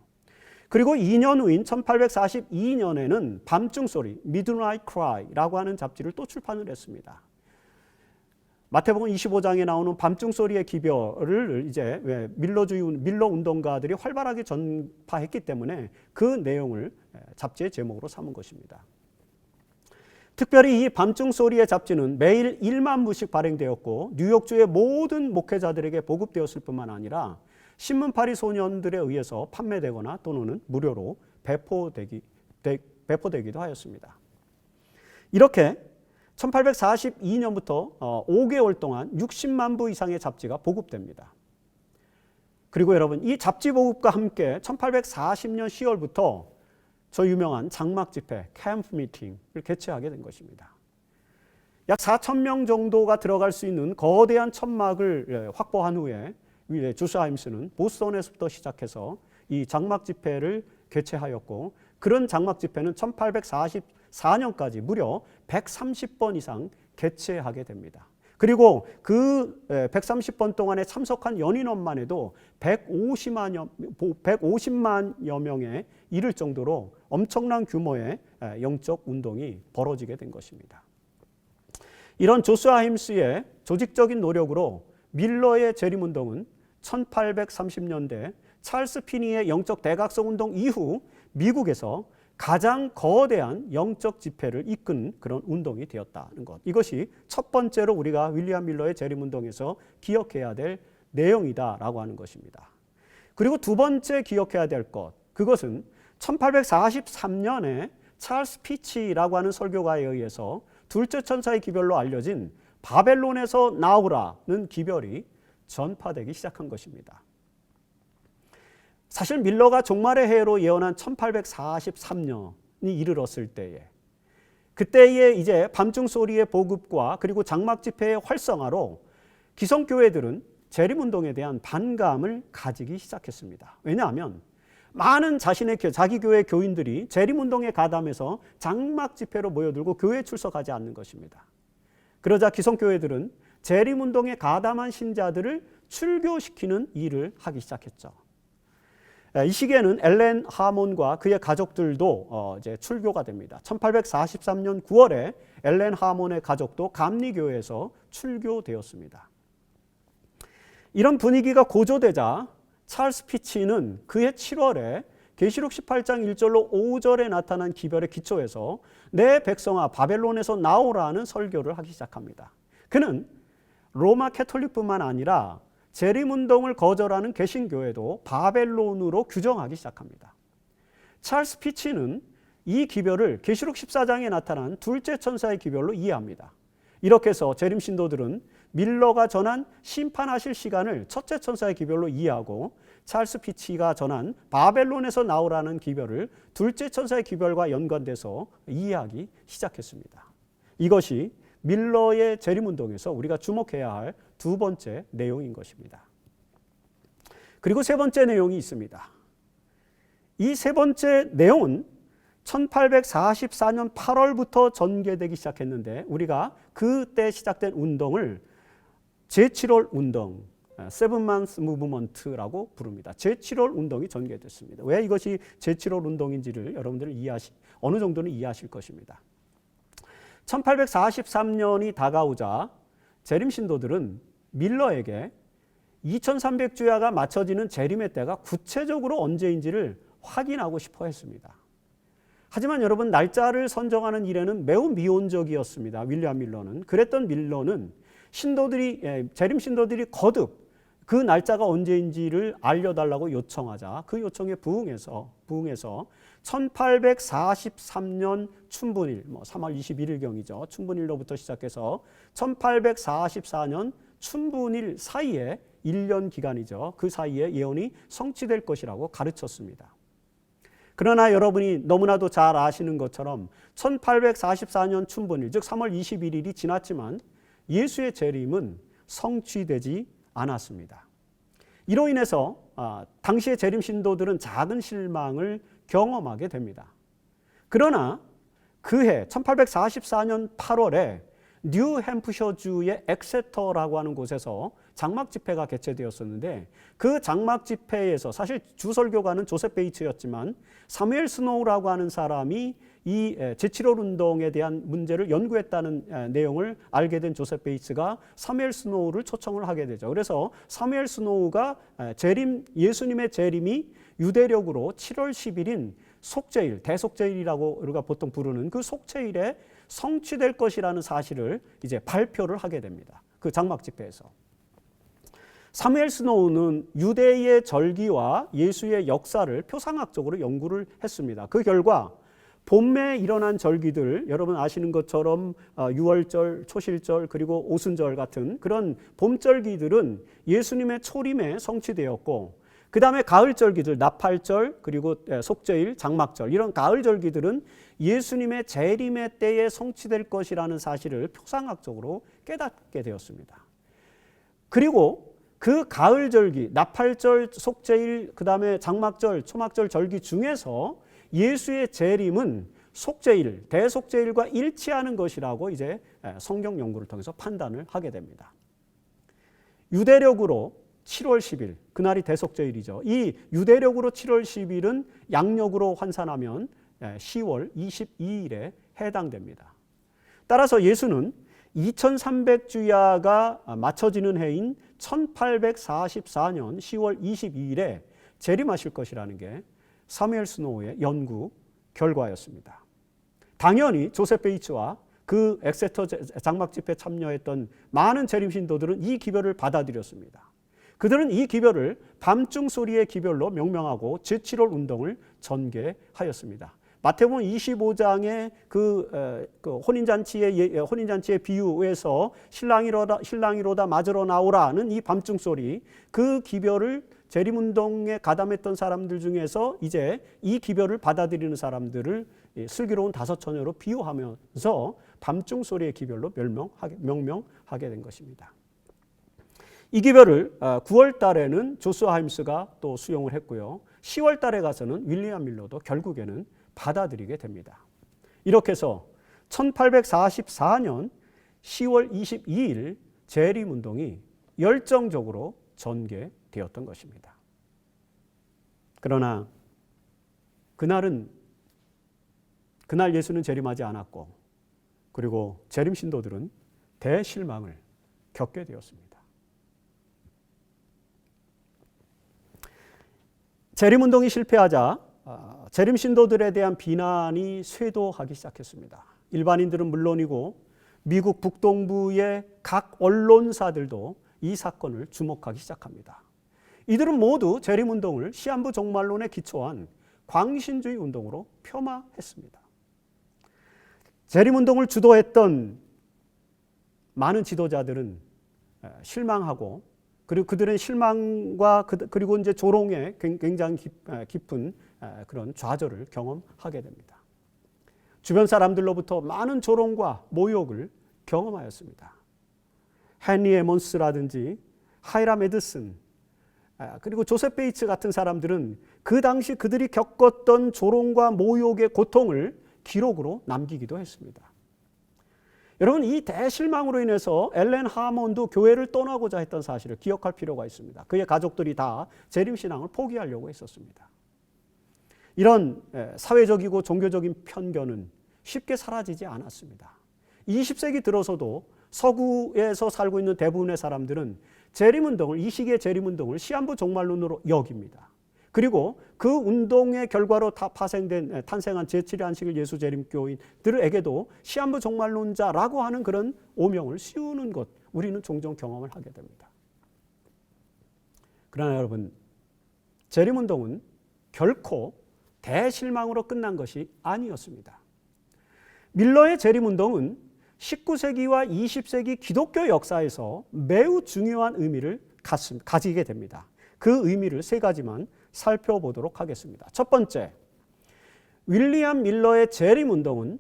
그리고 2년 후인 1842년에는 밤중 소리, Midnight Cry라고 하는 잡지를 또 출판을 했습니다. 마태복음 25장에 나오는 밤중 소리의 기별을 이제 밀러 운동가들이 활발하게 전파했기 때문에 그 내용을 잡지의 제목으로 삼은 것입니다. 특별히 이 밤중 소리의 잡지는 매일 1만 부씩 발행되었고 뉴욕주의 모든 목회자들에게 보급되었을 뿐만 아니라 신문파리 소년들에 의해서 판매되거나 또는 무료로 배포되기도 하였습니다. 이렇게 1842년부터 5개월 동안 60만 부 이상의 잡지가 보급됩니다. 그리고 여러분, 이 잡지 보급과 함께 1840년 10월부터 저 유명한 장막 집회, 캠프 미팅을 개최하게 된 것입니다. 약 4,000명 정도가 들어갈 수 있는 거대한 천막을 확보한 후에 조슈아 힘스는 보스턴에서부터 시작해서 이 장막 집회를 개최하였고, 그런 장막 집회는 1844년까지 무려 130번 이상 개최하게 됩니다. 그리고 그 130번 동안에 참석한 연인원만 해도 150만여 명에 이를 정도로 엄청난 규모의 영적 운동이 벌어지게 된 것입니다. 이런 조슈아 힘스의 조직적인 노력으로 밀러의 재림운동은 1830년대 찰스 피니의 영적 대각성 운동 이후 미국에서 가장 거대한 영적 집회를 이끈 그런 운동이 되었다는 것. 이것이 첫 번째로 우리가 윌리엄 밀러의 재림운동에서 기억해야 될 내용이다라고 하는 것입니다. 그리고 두 번째 기억해야 될 것, 그것은 1843년에 찰스 피치라고 하는 설교가에 의해서 둘째 천사의 기별로 알려진 바벨론에서 나오라는 기별이 전파되기 시작한 것입니다. 사실 밀러가 종말의 해로 예언한 1843년이 이르렀을 때에, 그때에 이제 밤중 소리의 보급과 그리고 장막 집회의 활성화로 기성교회들은 재림운동에 대한 반감을 가지기 시작했습니다. 왜냐하면 많은 자기 교회 교인들이 재림운동에 가담해서 장막 집회로 모여들고 교회에 출석하지 않는 것입니다. 그러자 기성교회들은 재림운동에 가담한 신자들을 출교시키는 일을 하기 시작했죠. 이 시기에는 엘렌 하몬과 그의 가족들도 이제 출교가 됩니다. 1843년 9월에 엘렌 하몬의 가족도 감리교회에서 출교되었습니다. 이런 분위기가 고조되자 찰스 피치는 그해 7월에 계시록 18장 1절로 5절에 나타난 기별의 기초에서 내 백성아 바벨론에서 나오라는 설교를 하기 시작합니다. 그는 로마 캐톨릭뿐만 아니라 재림운동을 거절하는 개신교회도 바벨론으로 규정하기 시작합니다. 찰스 피치는 이 기별을 계시록 14장에 나타난 둘째 천사의 기별로 이해합니다. 이렇게 해서 재림 신도들은 밀러가 전한 심판하실 시간을 첫째 천사의 기별로 이해하고, 찰스 피치가 전한 바벨론에서 나오라는 기별을 둘째 천사의 기별과 연관돼서 이해하기 시작했습니다. 이것이 밀러의 재림운동에서 우리가 주목해야 할 두 번째 내용인 것입니다. 그리고 세 번째 내용이 있습니다. 이 세 번째 내용은 1844년 8월부터 전개되기 시작했는데, 우리가 그때 시작된 운동을 제7월 운동, 세븐만스 무브먼트라고 부릅니다. 제7월 운동이 전개됐습니다. 왜 이것이 제7월 운동인지를 여러분들은 어느 정도는 이해하실 것입니다. 1843년이 다가오자 재림 신도들은 밀러에게 2300주야가 맞춰지는 재림의 때가 구체적으로 언제인지를 확인하고 싶어 했습니다. 하지만 여러분, 날짜를 선정하는 일에는 매우 미온적이었습니다. 윌리엄 밀러는. 그랬던 밀러는 재림 신도들이 거듭 그 날짜가 언제인지를 알려달라고 요청하자 그 요청에 부응해서 1843년 춘분일, 3월 21일경이죠. 춘분일로부터 시작해서 1844년 춘분일 사이에 1년 기간이죠. 그 사이에 예언이 성취될 것이라고 가르쳤습니다. 그러나 여러분이 너무나도 잘 아시는 것처럼 1844년 춘분일, 즉 3월 21일이 지났지만 예수의 재림은 성취되지 않았습니다. 이로 인해서 당시의 재림 신도들은 작은 실망을 경험하게 됩니다. 그러나 그해 1844년 8월에 뉴햄프셔주의 엑세터라고 하는 곳에서 장막 집회가 개최되었었는데 그 장막 집회에서 사실 주설교가는 조셉 베이츠였지만 사무엘 스노우라고 하는 사람이 이 제7월 운동에 대한 문제를 연구했다는 내용을 알게 된 조셉 베이츠가 사무엘 스노우를 초청을 하게 되죠. 그래서 사무엘 스노우가 예수님의 재림이 유대력으로 7월 10일인 속죄일, 대속죄일이라고 우리가 보통 부르는 그 속죄일에 성취될 것이라는 사실을 이제 발표를 하게 됩니다. 그 장막 집회에서. 사무엘 스노우는 유대의 절기와 예수의 역사를 표상학적으로 연구를 했습니다. 그 결과 봄에 일어난 절기들, 여러분 아시는 것처럼 유월절, 초실절, 그리고 오순절 같은 그런 봄절기들은 예수님의 초림에 성취되었고, 그 다음에 가을절기들, 나팔절, 그리고 속죄일, 장막절, 이런 가을절기들은 예수님의 재림의 때에 성취될 것이라는 사실을 표상학적으로 깨닫게 되었습니다. 그리고 그 가을절기, 나팔절, 속죄일, 그 다음에 장막절, 초막절 절기 중에서 예수의 재림은 속죄일, 대속죄일과 일치하는 것이라고 이제 성경 연구를 통해서 판단을 하게 됩니다. 유대력으로 7월 10일, 그날이 대속죄일이죠. 이 유대력으로 7월 10일은 양력으로 환산하면 10월 22일에 해당됩니다. 따라서 예수는 2300주야가 맞춰지는 해인 1844년 10월 22일에 재림하실 것이라는 게 사무엘 스노우의 연구 결과였습니다. 당연히 조셉 베이츠와 그 엑세터 장막 집회에 참여했던 많은 재림 신도들은 이 기별을 받아들였습니다. 그들은 이 기별을 밤중 소리의 기별로 명명하고 제7월 운동을 전개하였습니다. 마태복음 25장의 그 혼인잔치의 비유에서 신랑이로다 맞으러 나오라는 이 밤중 소리, 그 기별을 재림운동에 가담했던 사람들 중에서 이제 이 기별을 받아들이는 사람들을 슬기로운 다섯 처녀로 비유하면서 밤중 소리의 기별로 명명하게 된 것입니다. 이 기별을 9월 달에는 조슈아 하임스가 또 수용을 했고요. 10월 달에 가서는 윌리엄 밀러도 결국에는 받아들이게 됩니다. 이렇게 해서 1844년 10월 22일 재림운동이 열정적으로 전개되었던 것입니다. 그러나 그날 예수는 재림하지 않았고, 그리고 재림 신도들은 대실망을 겪게 되었습니다. 재림운동이 실패하자 재림 신도들에 대한 비난이 쇄도하기 시작했습니다. 일반인들은 물론이고 미국 북동부의 각 언론사들도 이 사건을 주목하기 시작합니다. 이들은 모두 재림운동을 시한부 종말론에 기초한 광신주의 운동으로 폄하했습니다. 재림운동을 주도했던 많은 지도자들은 실망하고, 그리고 그들은 실망과 그리고 이제 조롱에 굉장히 깊은 그런 좌절을 경험하게 됩니다. 주변 사람들로부터 많은 조롱과 모욕을 경험하였습니다. 헨리 에몬스라든지 하이람 에드슨, 그리고 조셉 베이츠 같은 사람들은 그 당시 그들이 겪었던 조롱과 모욕의 고통을 기록으로 남기기도 했습니다. 여러분, 이 대실망으로 인해서 엘렌 하몬도 교회를 떠나고자 했던 사실을 기억할 필요가 있습니다. 그의 가족들이 다 재림신앙을 포기하려고 했었습니다. 이런 사회적이고 종교적인 편견은 쉽게 사라지지 않았습니다. 20세기 들어서도 서구에서 살고 있는 대부분의 사람들은 이 시기의 재림운동을 시한부 종말론으로 여깁니다. 그리고 그 운동의 결과로 탄생한 제7의 안식일 예수 재림교인들에게도 시한부 종말론자라고 하는 그런 오명을 씌우는 것, 우리는 종종 경험을 하게 됩니다. 그러나 여러분, 재림운동은 결코 대실망으로 끝난 것이 아니었습니다. 밀러의 재림운동은 19세기와 20세기 기독교 역사에서 매우 중요한 의미를 가지게 됩니다. 그 의미를 세 가지만 살펴보도록 하겠습니다. 첫 번째, 윌리엄 밀러의 재림운동은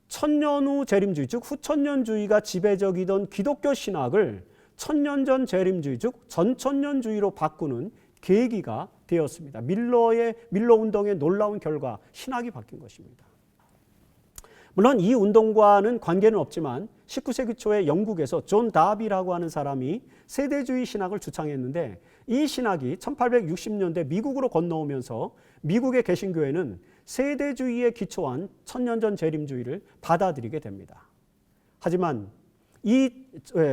천년 후 재림주의, 즉 후천년주의가 지배적이던 기독교 신학을 천년 전 재림주의, 즉 전천년주의로 바꾸는 계기가 되었습니다. 밀러 운동의 놀라운 결과, 신학이 바뀐 것입니다. 물론 이 운동과는 관계는 없지만 19세기 초에 영국에서 존 다비라고 하는 사람이 세대주의 신학을 주창했는데 이 신학이 1860년대 미국으로 건너오면서 미국의 개신교회는 세대주의에 기초한 천년전 재림주의를 받아들이게 됩니다. 하지만 이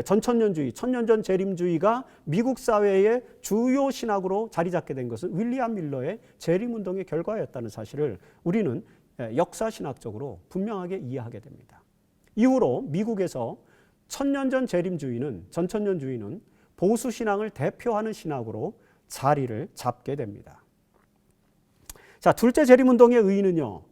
전천년주의, 천년전 재림주의가 미국 사회의 주요 신학으로 자리 잡게 된 것은 윌리엄 밀러의 재림운동의 결과였다는 사실을 우리는 역사신학적으로 분명하게 이해하게 됩니다. 이후로 미국에서 천년전 재림주의는, 전천년주의는 보수신앙을 대표하는 신학으로 자리를 잡게 됩니다. 자, 둘째 재림운동의 의의는요,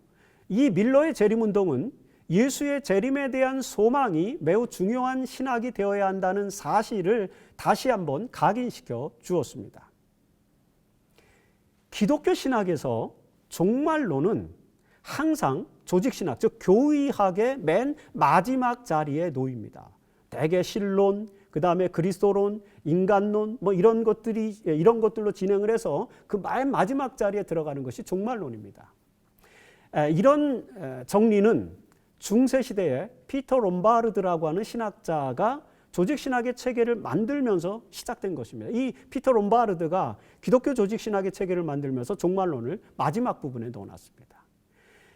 이 밀러의 재림운동은 예수의 재림에 대한 소망이 매우 중요한 신학이 되어야 한다는 사실을 다시 한번 각인시켜 주었습니다. 기독교 신학에서 종말론은 항상 조직신학, 즉 교의학의 맨 마지막 자리에 놓입니다. 대개 신론, 그 다음에 그리스도론, 인간론 이런 것들로 진행을 해서 그 맨 마지막 자리에 들어가는 것이 종말론입니다. 이런 정리는 중세시대에 피터 롬바르드라고 하는 신학자가 조직신학의 체계를 만들면서 시작된 것입니다. 이 피터 롬바르드가 기독교 조직신학의 체계를 만들면서 종말론을 마지막 부분에 넣어놨습니다.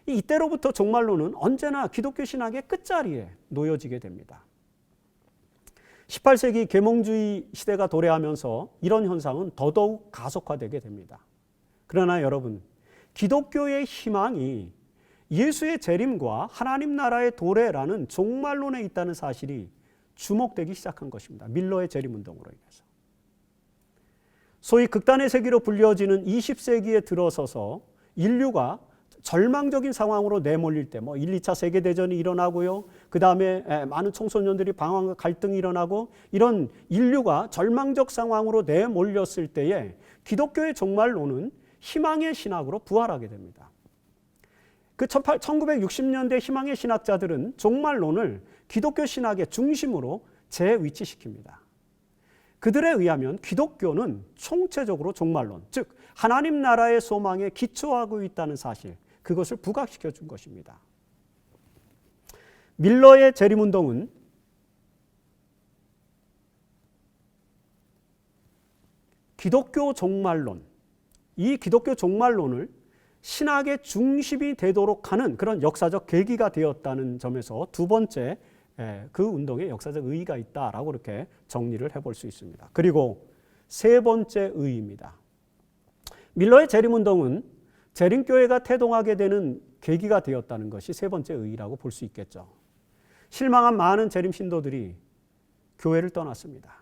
이때로부터 종말론은 언제나 기독교 신학의 끝자리에 놓여지게 됩니다. 18세기 계몽주의 시대가 도래하면서 이런 현상은 더더욱 가속화되게 됩니다. 그러나 여러분, 기독교의 희망이 예수의 재림과 하나님 나라의 도래라는 종말론에 있다는 사실이 주목되기 시작한 것입니다. 밀러의 재림운동으로 인해서. 소위 극단의 세기로 불려지는 20세기에 들어서서 인류가 절망적인 상황으로 내몰릴 때 1, 2차 세계대전이 일어나고요. 그 다음에 많은 청소년들이 방황과 갈등이 일어나고 이런 인류가 절망적 상황으로 내몰렸을 때에 기독교의 종말론은 희망의 신학으로 부활하게 됩니다. 그 1960년대 희망의 신학자들은 종말론을 기독교 신학의 중심으로 재위치시킵니다. 그들에 의하면 기독교는 총체적으로 종말론, 즉 하나님 나라의 소망에 기초하고 있다는 사실, 그것을 부각시켜 준 것입니다. 밀러의 재림운동은 기독교 종말론, 이 기독교 종말론을 신학의 중심이 되도록 하는 그런 역사적 계기가 되었다는 점에서 두 번째 그 운동에 역사적 의의가 있다라고 이렇게 정리를 해볼 수 있습니다. 그리고 세 번째 의의입니다. 밀러의 재림운동은 재림교회가 태동하게 되는 계기가 되었다는 것이 세 번째 의의라고 볼 수 있겠죠. 실망한 많은 재림 신도들이 교회를 떠났습니다.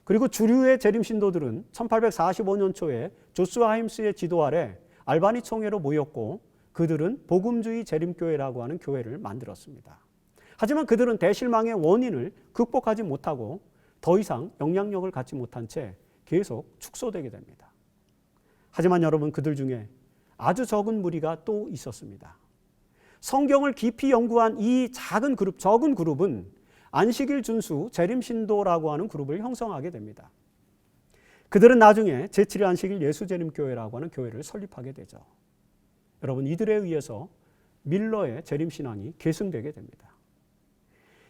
그리고 주류의 재림 신도들은 1845년 초에 조슈아 하임스의 지도 아래 알바니 총회로 모였고 그들은 복음주의 재림교회라고 하는 교회를 만들었습니다. 하지만 그들은 대실망의 원인을 극복하지 못하고 더 이상 영향력을 갖지 못한 채 계속 축소되게 됩니다. 하지만 여러분, 그들 중에 아주 적은 무리가 또 있었습니다. 성경을 깊이 연구한 이 적은 그룹은 안식일 준수 재림신도라고 하는 그룹을 형성하게 됩니다. 그들은 나중에 제7일 안식일 예수재림교회라고 하는 교회를 설립하게 되죠. 여러분, 이들에 의해서 밀러의 재림신앙이 계승되게 됩니다.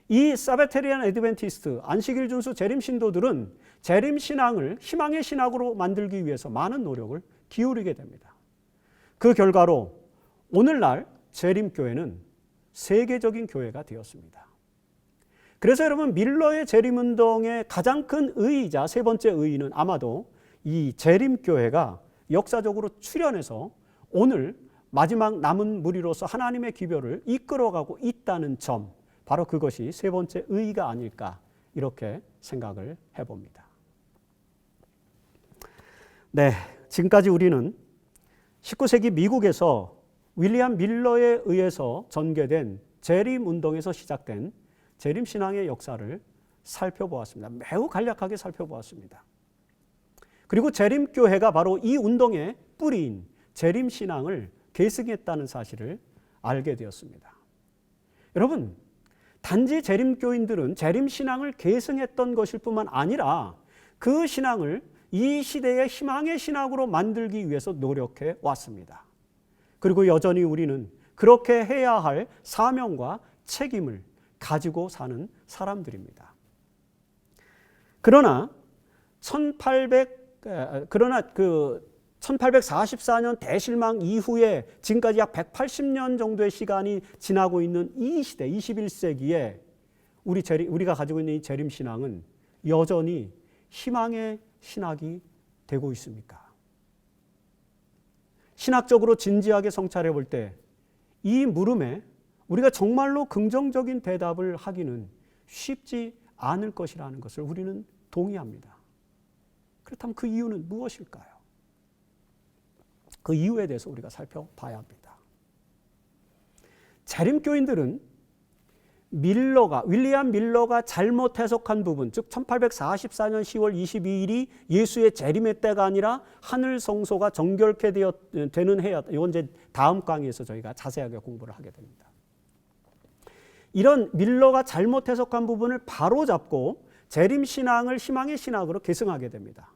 이 사베테리안 애드벤티스트, 안식일 준수 재림신도들은 재림신앙을 희망의 신학으로 만들기 위해서 많은 노력을 기울이게 됩니다. 그 결과로 오늘날 재림교회는 세계적인 교회가 되었습니다. 그래서 여러분, 밀러의 재림운동의 가장 큰 의의이자 세 번째 의의는 아마도 이 재림교회가 역사적으로 출현해서 오늘 마지막 남은 무리로서 하나님의 기별을 이끌어가고 있다는 점, 바로 그것이 세 번째 의의가 아닐까 이렇게 생각을 해봅니다. 네, 지금까지 우리는 19세기 미국에서 윌리엄 밀러에 의해서 전개된 재림운동에서 시작된 재림신앙의 역사를 살펴보았습니다. 매우 간략하게 살펴보았습니다. 그리고 재림교회가 바로 이 운동의 뿌리인 재림신앙을 계승했다는 사실을 알게 되었습니다. 여러분, 단지 재림교인들은 재림신앙을 계승했던 것일 뿐만 아니라 그 신앙을 이 시대의 희망의 신학으로 만들기 위해서 노력해 왔습니다. 그리고 여전히 우리는 그렇게 해야 할 사명과 책임을 가지고 사는 사람들입니다. 그러나 1844년 대실망 이후에 지금까지 약 180년 정도의 시간이 지나고 있는 이 시대, 21세기에 우리가 가지고 있는 이 재림신앙은 여전히 희망의 신학이 되고 있습니까? 신학적으로 진지하게 성찰해 볼 때 이 물음에 우리가 정말로 긍정적인 대답을 하기는 쉽지 않을 것이라는 것을 우리는 동의합니다. 그렇다면 그 이유는 무엇일까요? 그 이유에 대해서 우리가 살펴봐야 합니다. 재림교인들은 윌리엄 밀러가 잘못 해석한 부분, 즉 1844년 10월 22일이 예수의 재림의 때가 아니라 하늘 성소가 정결케 되는 해였다. 이건 이제 다음 강의에서 저희가 자세하게 공부를 하게 됩니다. 이런 밀러가 잘못 해석한 부분을 바로잡고 재림신앙을 희망의 신학으로 계승하게 됩니다.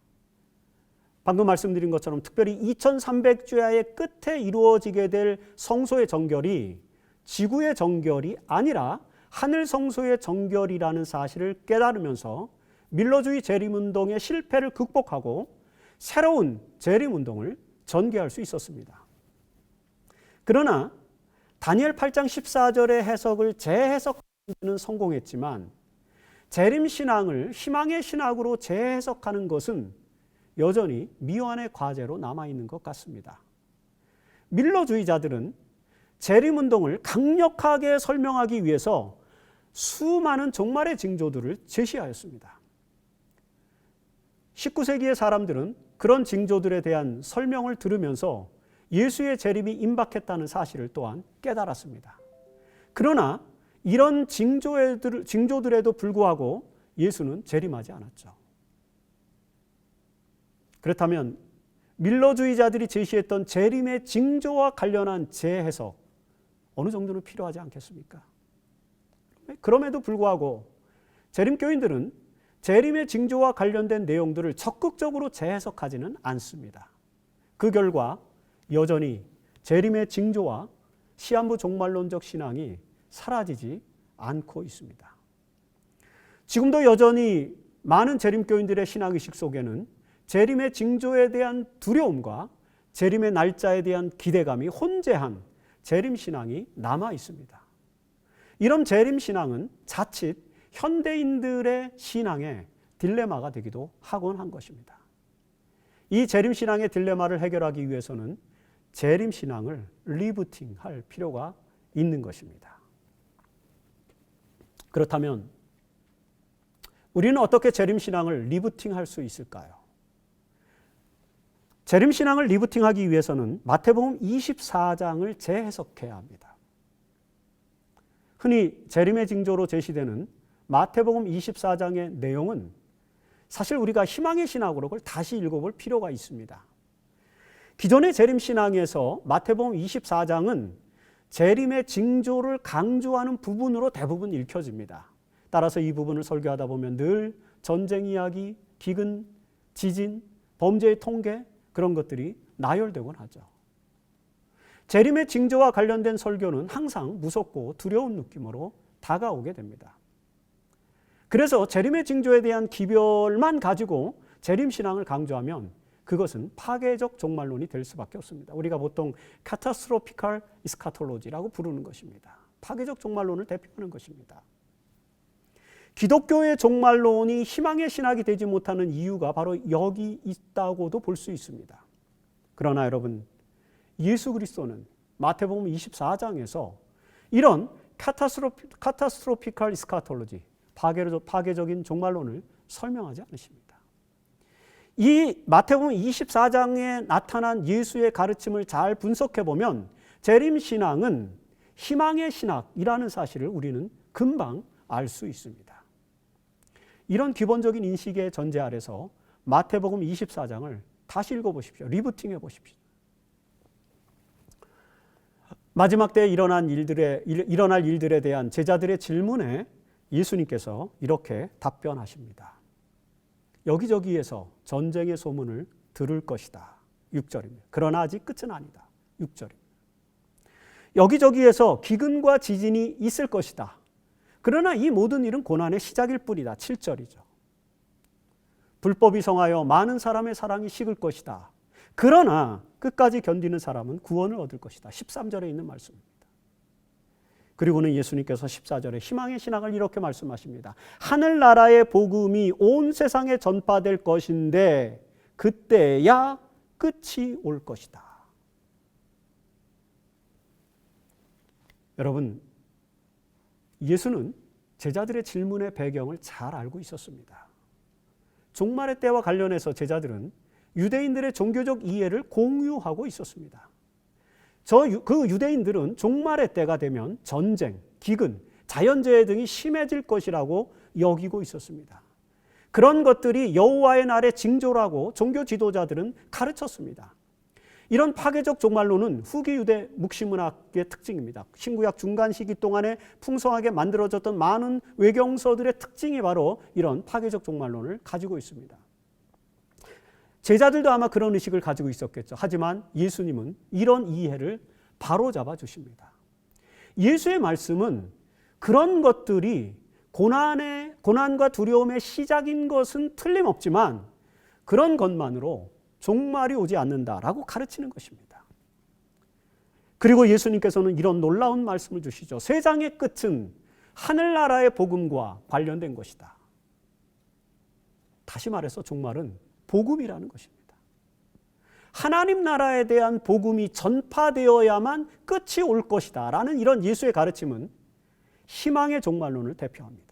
방금 말씀드린 것처럼 특별히 2300주야의 끝에 이루어지게 될 성소의 정결이 지구의 정결이 아니라 하늘 성소의 정결이라는 사실을 깨달으면서 밀러주의 재림운동의 실패를 극복하고 새로운 재림운동을 전개할 수 있었습니다. 그러나 다니엘 8장 14절의 해석을 재해석하는 데는 성공했지만 재림신앙을 희망의 신학으로 재해석하는 것은 여전히 미완의 과제로 남아있는 것 같습니다. 밀러주의자들은 재림운동을 강력하게 설명하기 위해서 수많은 종말의 징조들을 제시하였습니다. 19세기의 사람들은 그런 징조들에 대한 설명을 들으면서 예수의 재림이 임박했다는 사실을 또한 깨달았습니다. 그러나 이런 징조들에도 불구하고 예수는 재림하지 않았죠. 그렇다면 밀러주의자들이 제시했던 재림의 징조와 관련한 재해석 어느 정도는 필요하지 않겠습니까? 그럼에도 불구하고 재림교인들은 재림의 징조와 관련된 내용들을 적극적으로 재해석하지는 않습니다. 그 결과 여전히 재림의 징조와 시한부 종말론적 신앙이 사라지지 않고 있습니다. 지금도 여전히 많은 재림교인들의 신앙의식 속에는 재림의 징조에 대한 두려움과 재림의 날짜에 대한 기대감이 혼재한 재림신앙이 남아 있습니다. 이런 재림신앙은 자칫 현대인들의 신앙의 딜레마가 되기도 하곤 한 것입니다. 이 재림신앙의 딜레마를 해결하기 위해서는 재림신앙을 리부팅할 필요가 있는 것입니다. 그렇다면 우리는 어떻게 재림신앙을 리부팅할 수 있을까요? 재림신앙을 리부팅하기 위해서는 마태복음 24장을 재해석해야 합니다. 흔히 재림의 징조로 제시되는 마태복음 24장의 내용은 사실 우리가 희망의 신학으로 그걸 다시 읽어볼 필요가 있습니다. 기존의 재림신앙에서 마태복음 24장은 재림의 징조를 강조하는 부분으로 대부분 읽혀집니다. 따라서 이 부분을 설교하다 보면 늘 전쟁 이야기, 기근, 지진, 범죄의 통계 그런 것들이 나열되곤 하죠. 재림의 징조와 관련된 설교는 항상 무섭고 두려운 느낌으로 다가오게 됩니다. 그래서 재림의 징조에 대한 기별만 가지고 재림신앙을 강조하면 그것은 파괴적 종말론이 될 수밖에 없습니다. 우리가 보통 카타스트로피컬 이스카톨로지라고 부르는 것입니다. 파괴적 종말론을 대표하는 것입니다. 기독교의 종말론이 희망의 신학이 되지 못하는 이유가 바로 여기 있다고도 볼 수 있습니다. 그러나 여러분, 예수 그리스도는 마태복음 24장에서 이런 카타스트로피컬 이스카톨로지, 파괴적인 종말론을 설명하지 않으십니다. 이 마태복음 24장에 나타난 예수의 가르침을 잘 분석해 보면 재림신앙은 희망의 신학이라는 사실을 우리는 금방 알 수 있습니다. 이런 기본적인 인식의 전제 아래서 마태복음 24장을 다시 읽어보십시오. 리부팅해 보십시오. 마지막 때에 일어날 일들에 대한 제자들의 질문에 예수님께서 이렇게 답변하십니다. 여기저기에서 전쟁의 소문을 들을 것이다. 6절입니다. 그러나 아직 끝은 아니다. 6절입니다. 여기저기에서 기근과 지진이 있을 것이다. 그러나 이 모든 일은 고난의 시작일 뿐이다. 7절이죠. 불법이 성하여 많은 사람의 사랑이 식을 것이다. 그러나 끝까지 견디는 사람은 구원을 얻을 것이다. 13절에 있는 말씀입니다. 그리고는 예수님께서 14절에 희망의 신학을 이렇게 말씀하십니다. 하늘나라의 복음이 온 세상에 전파될 것인데 그때야 끝이 올 것이다. 여러분, 예수는 제자들의 질문의 배경을 잘 알고 있었습니다. 종말의 때와 관련해서 제자들은 유대인들의 종교적 이해를 공유하고 있었습니다. 그 유대인들은 종말의 때가 되면 전쟁, 기근, 자연재해 등이 심해질 것이라고 여기고 있었습니다. 그런 것들이 여호와의 날의 징조라고 종교 지도자들은 가르쳤습니다. 이런 파괴적 종말론은 후기 유대 묵시문학의 특징입니다. 신구약 중간 시기 동안에 풍성하게 만들어졌던 많은 외경서들의 특징이 바로 이런 파괴적 종말론을 가지고 있습니다. 제자들도 아마 그런 의식을 가지고 있었겠죠. 하지만 예수님은 이런 이해를 바로잡아 주십니다. 예수의 말씀은 그런 것들이 고난과 두려움의 시작인 것은 틀림없지만 그런 것만으로 종말이 오지 않는다라고 가르치는 것입니다. 그리고 예수님께서는 이런 놀라운 말씀을 주시죠. 세상의 끝은 하늘나라의 복음과 관련된 것이다. 다시 말해서 종말은 복음이라는 것입니다. 하나님 나라에 대한 복음이 전파되어야만 끝이 올 것이다 라는 이런 예수의 가르침은 희망의 종말론을 대표합니다.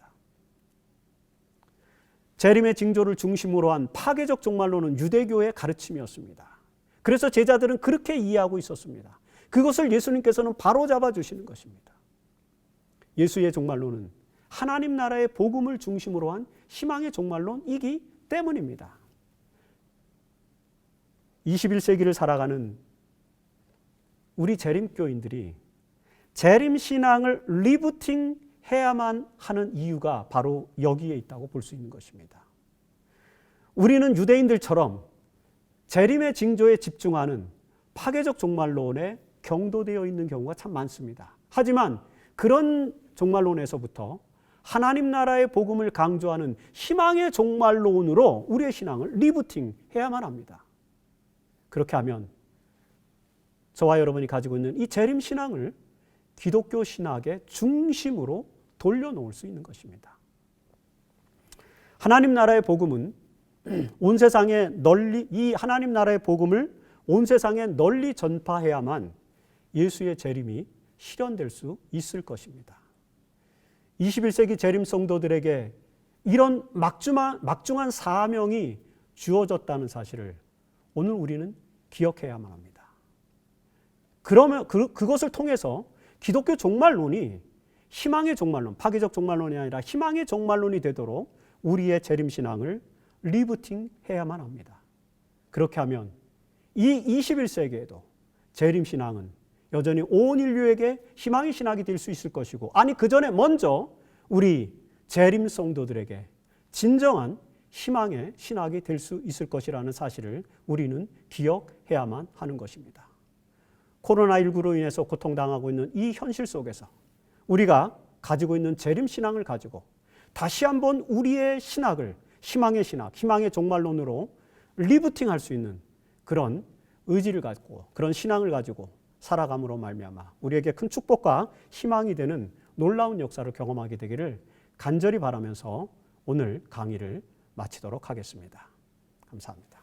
재림의 징조를 중심으로 한 파괴적 종말론은 유대교의 가르침이었습니다. 그래서 제자들은 그렇게 이해하고 있었습니다. 그것을 예수님께서는 바로잡아 주시는 것입니다. 예수의 종말론은 하나님 나라의 복음을 중심으로 한 희망의 종말론이기 때문입니다. 21세기를 살아가는 우리 재림교인들이 재림신앙을 리부팅 해야만 하는 이유가 바로 여기에 있다고 볼 수 있는 것입니다. 우리는 유대인들처럼 재림의 징조에 집중하는 파괴적 종말론에 경도되어 있는 경우가 참 많습니다. 하지만 그런 종말론에서부터 하나님 나라의 복음을 강조하는 희망의 종말론으로 우리의 신앙을 리부팅 해야만 합니다. 그렇게 하면 저와 여러분이 가지고 있는 이 재림신앙을 기독교 신학의 중심으로 돌려놓을 수 있는 것입니다. 하나님 나라의 복음은 온 세상에 이 하나님 나라의 복음을 온 세상에 널리 전파해야만 예수의 재림이 실현될 수 있을 것입니다. 21세기 재림 성도들에게 이런 막중한 사명이 주어졌다는 사실을 오늘 우리는 기억해야만 합니다. 그러면 그것을 통해서 기독교 종말론이 희망의 종말론, 파괴적 종말론이 아니라 희망의 종말론이 되도록 우리의 재림신앙을 리부팅 해야만 합니다. 그렇게 하면 이 21세기에도 재림신앙은 여전히 온 인류에게 희망의 신학이 될 수 있을 것이고, 아니 그 전에 먼저 우리 재림 성도들에게 진정한 희망의 신학이 될 수 있을 것이라는 사실을 우리는 기억해야만 하는 것입니다. 코로나19로 인해서 고통당하고 있는 이 현실 속에서 우리가 가지고 있는 재림신앙을 가지고 다시 한번 우리의 신학을 희망의 신학, 희망의 종말론으로 리부팅할 수 있는 그런 의지를 갖고 그런 신앙을 가지고 살아감으로 말미암아 우리에게 큰 축복과 희망이 되는 놀라운 역사를 경험하게 되기를 간절히 바라면서 오늘 강의를 마치도록 하겠습니다. 감사합니다.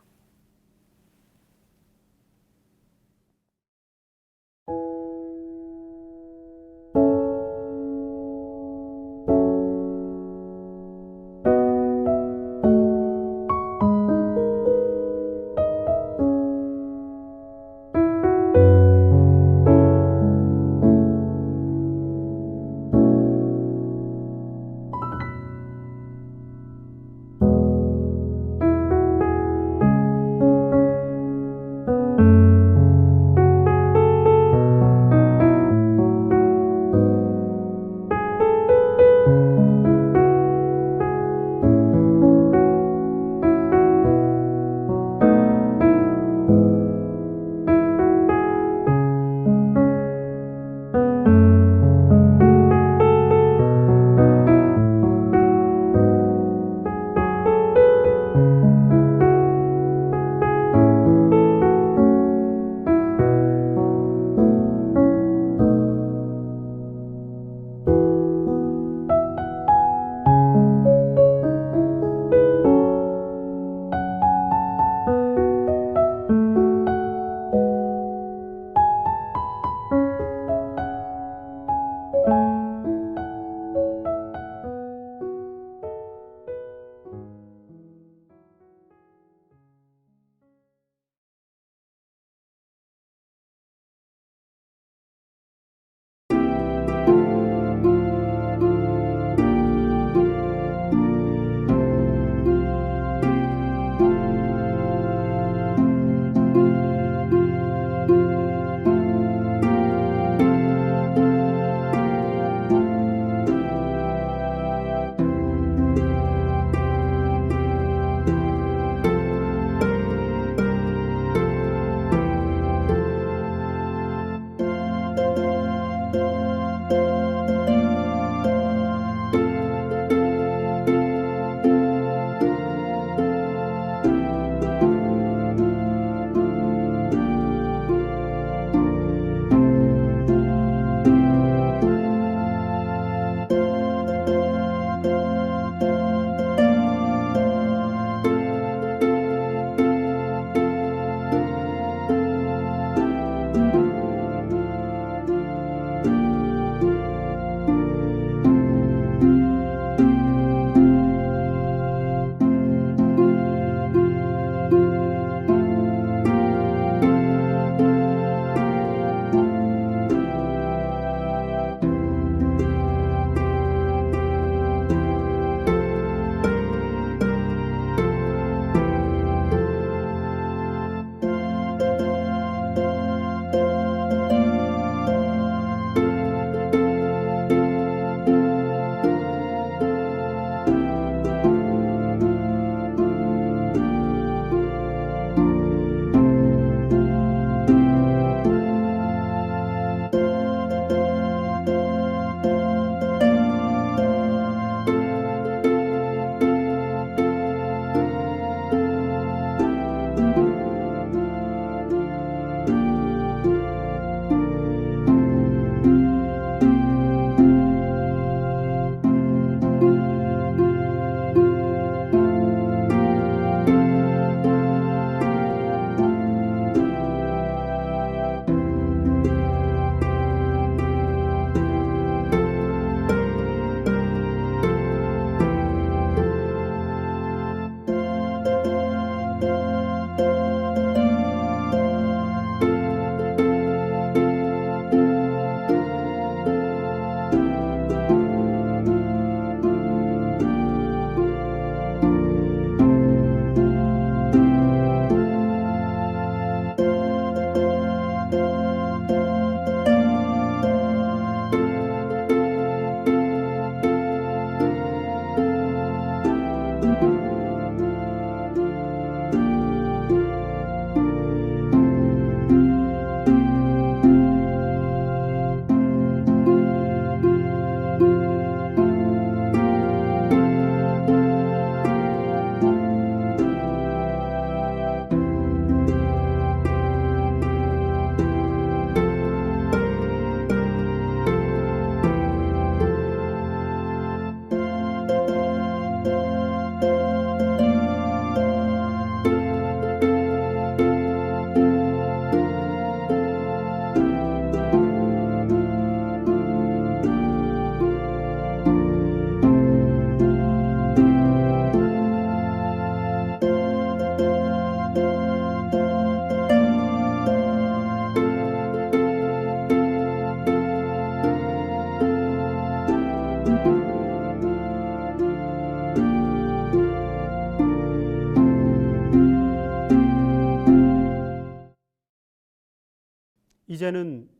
이제는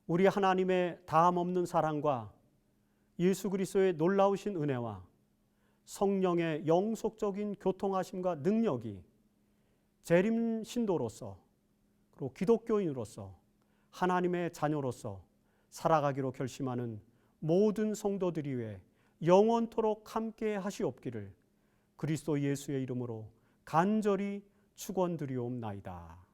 우리 하나님의 다함없는 사랑과 예수 그리스도의 놀라우신 은혜와 성령의 영속적인 교통하심과 능력이 재림 신도로서 그리고 기독교인으로서 하나님의 자녀로서 살아가기로 결심하는 모든 성도들이 위해 영원토록 함께 하시옵기를 그리스도 예수의 이름으로 간절히 축원드리옵나이다.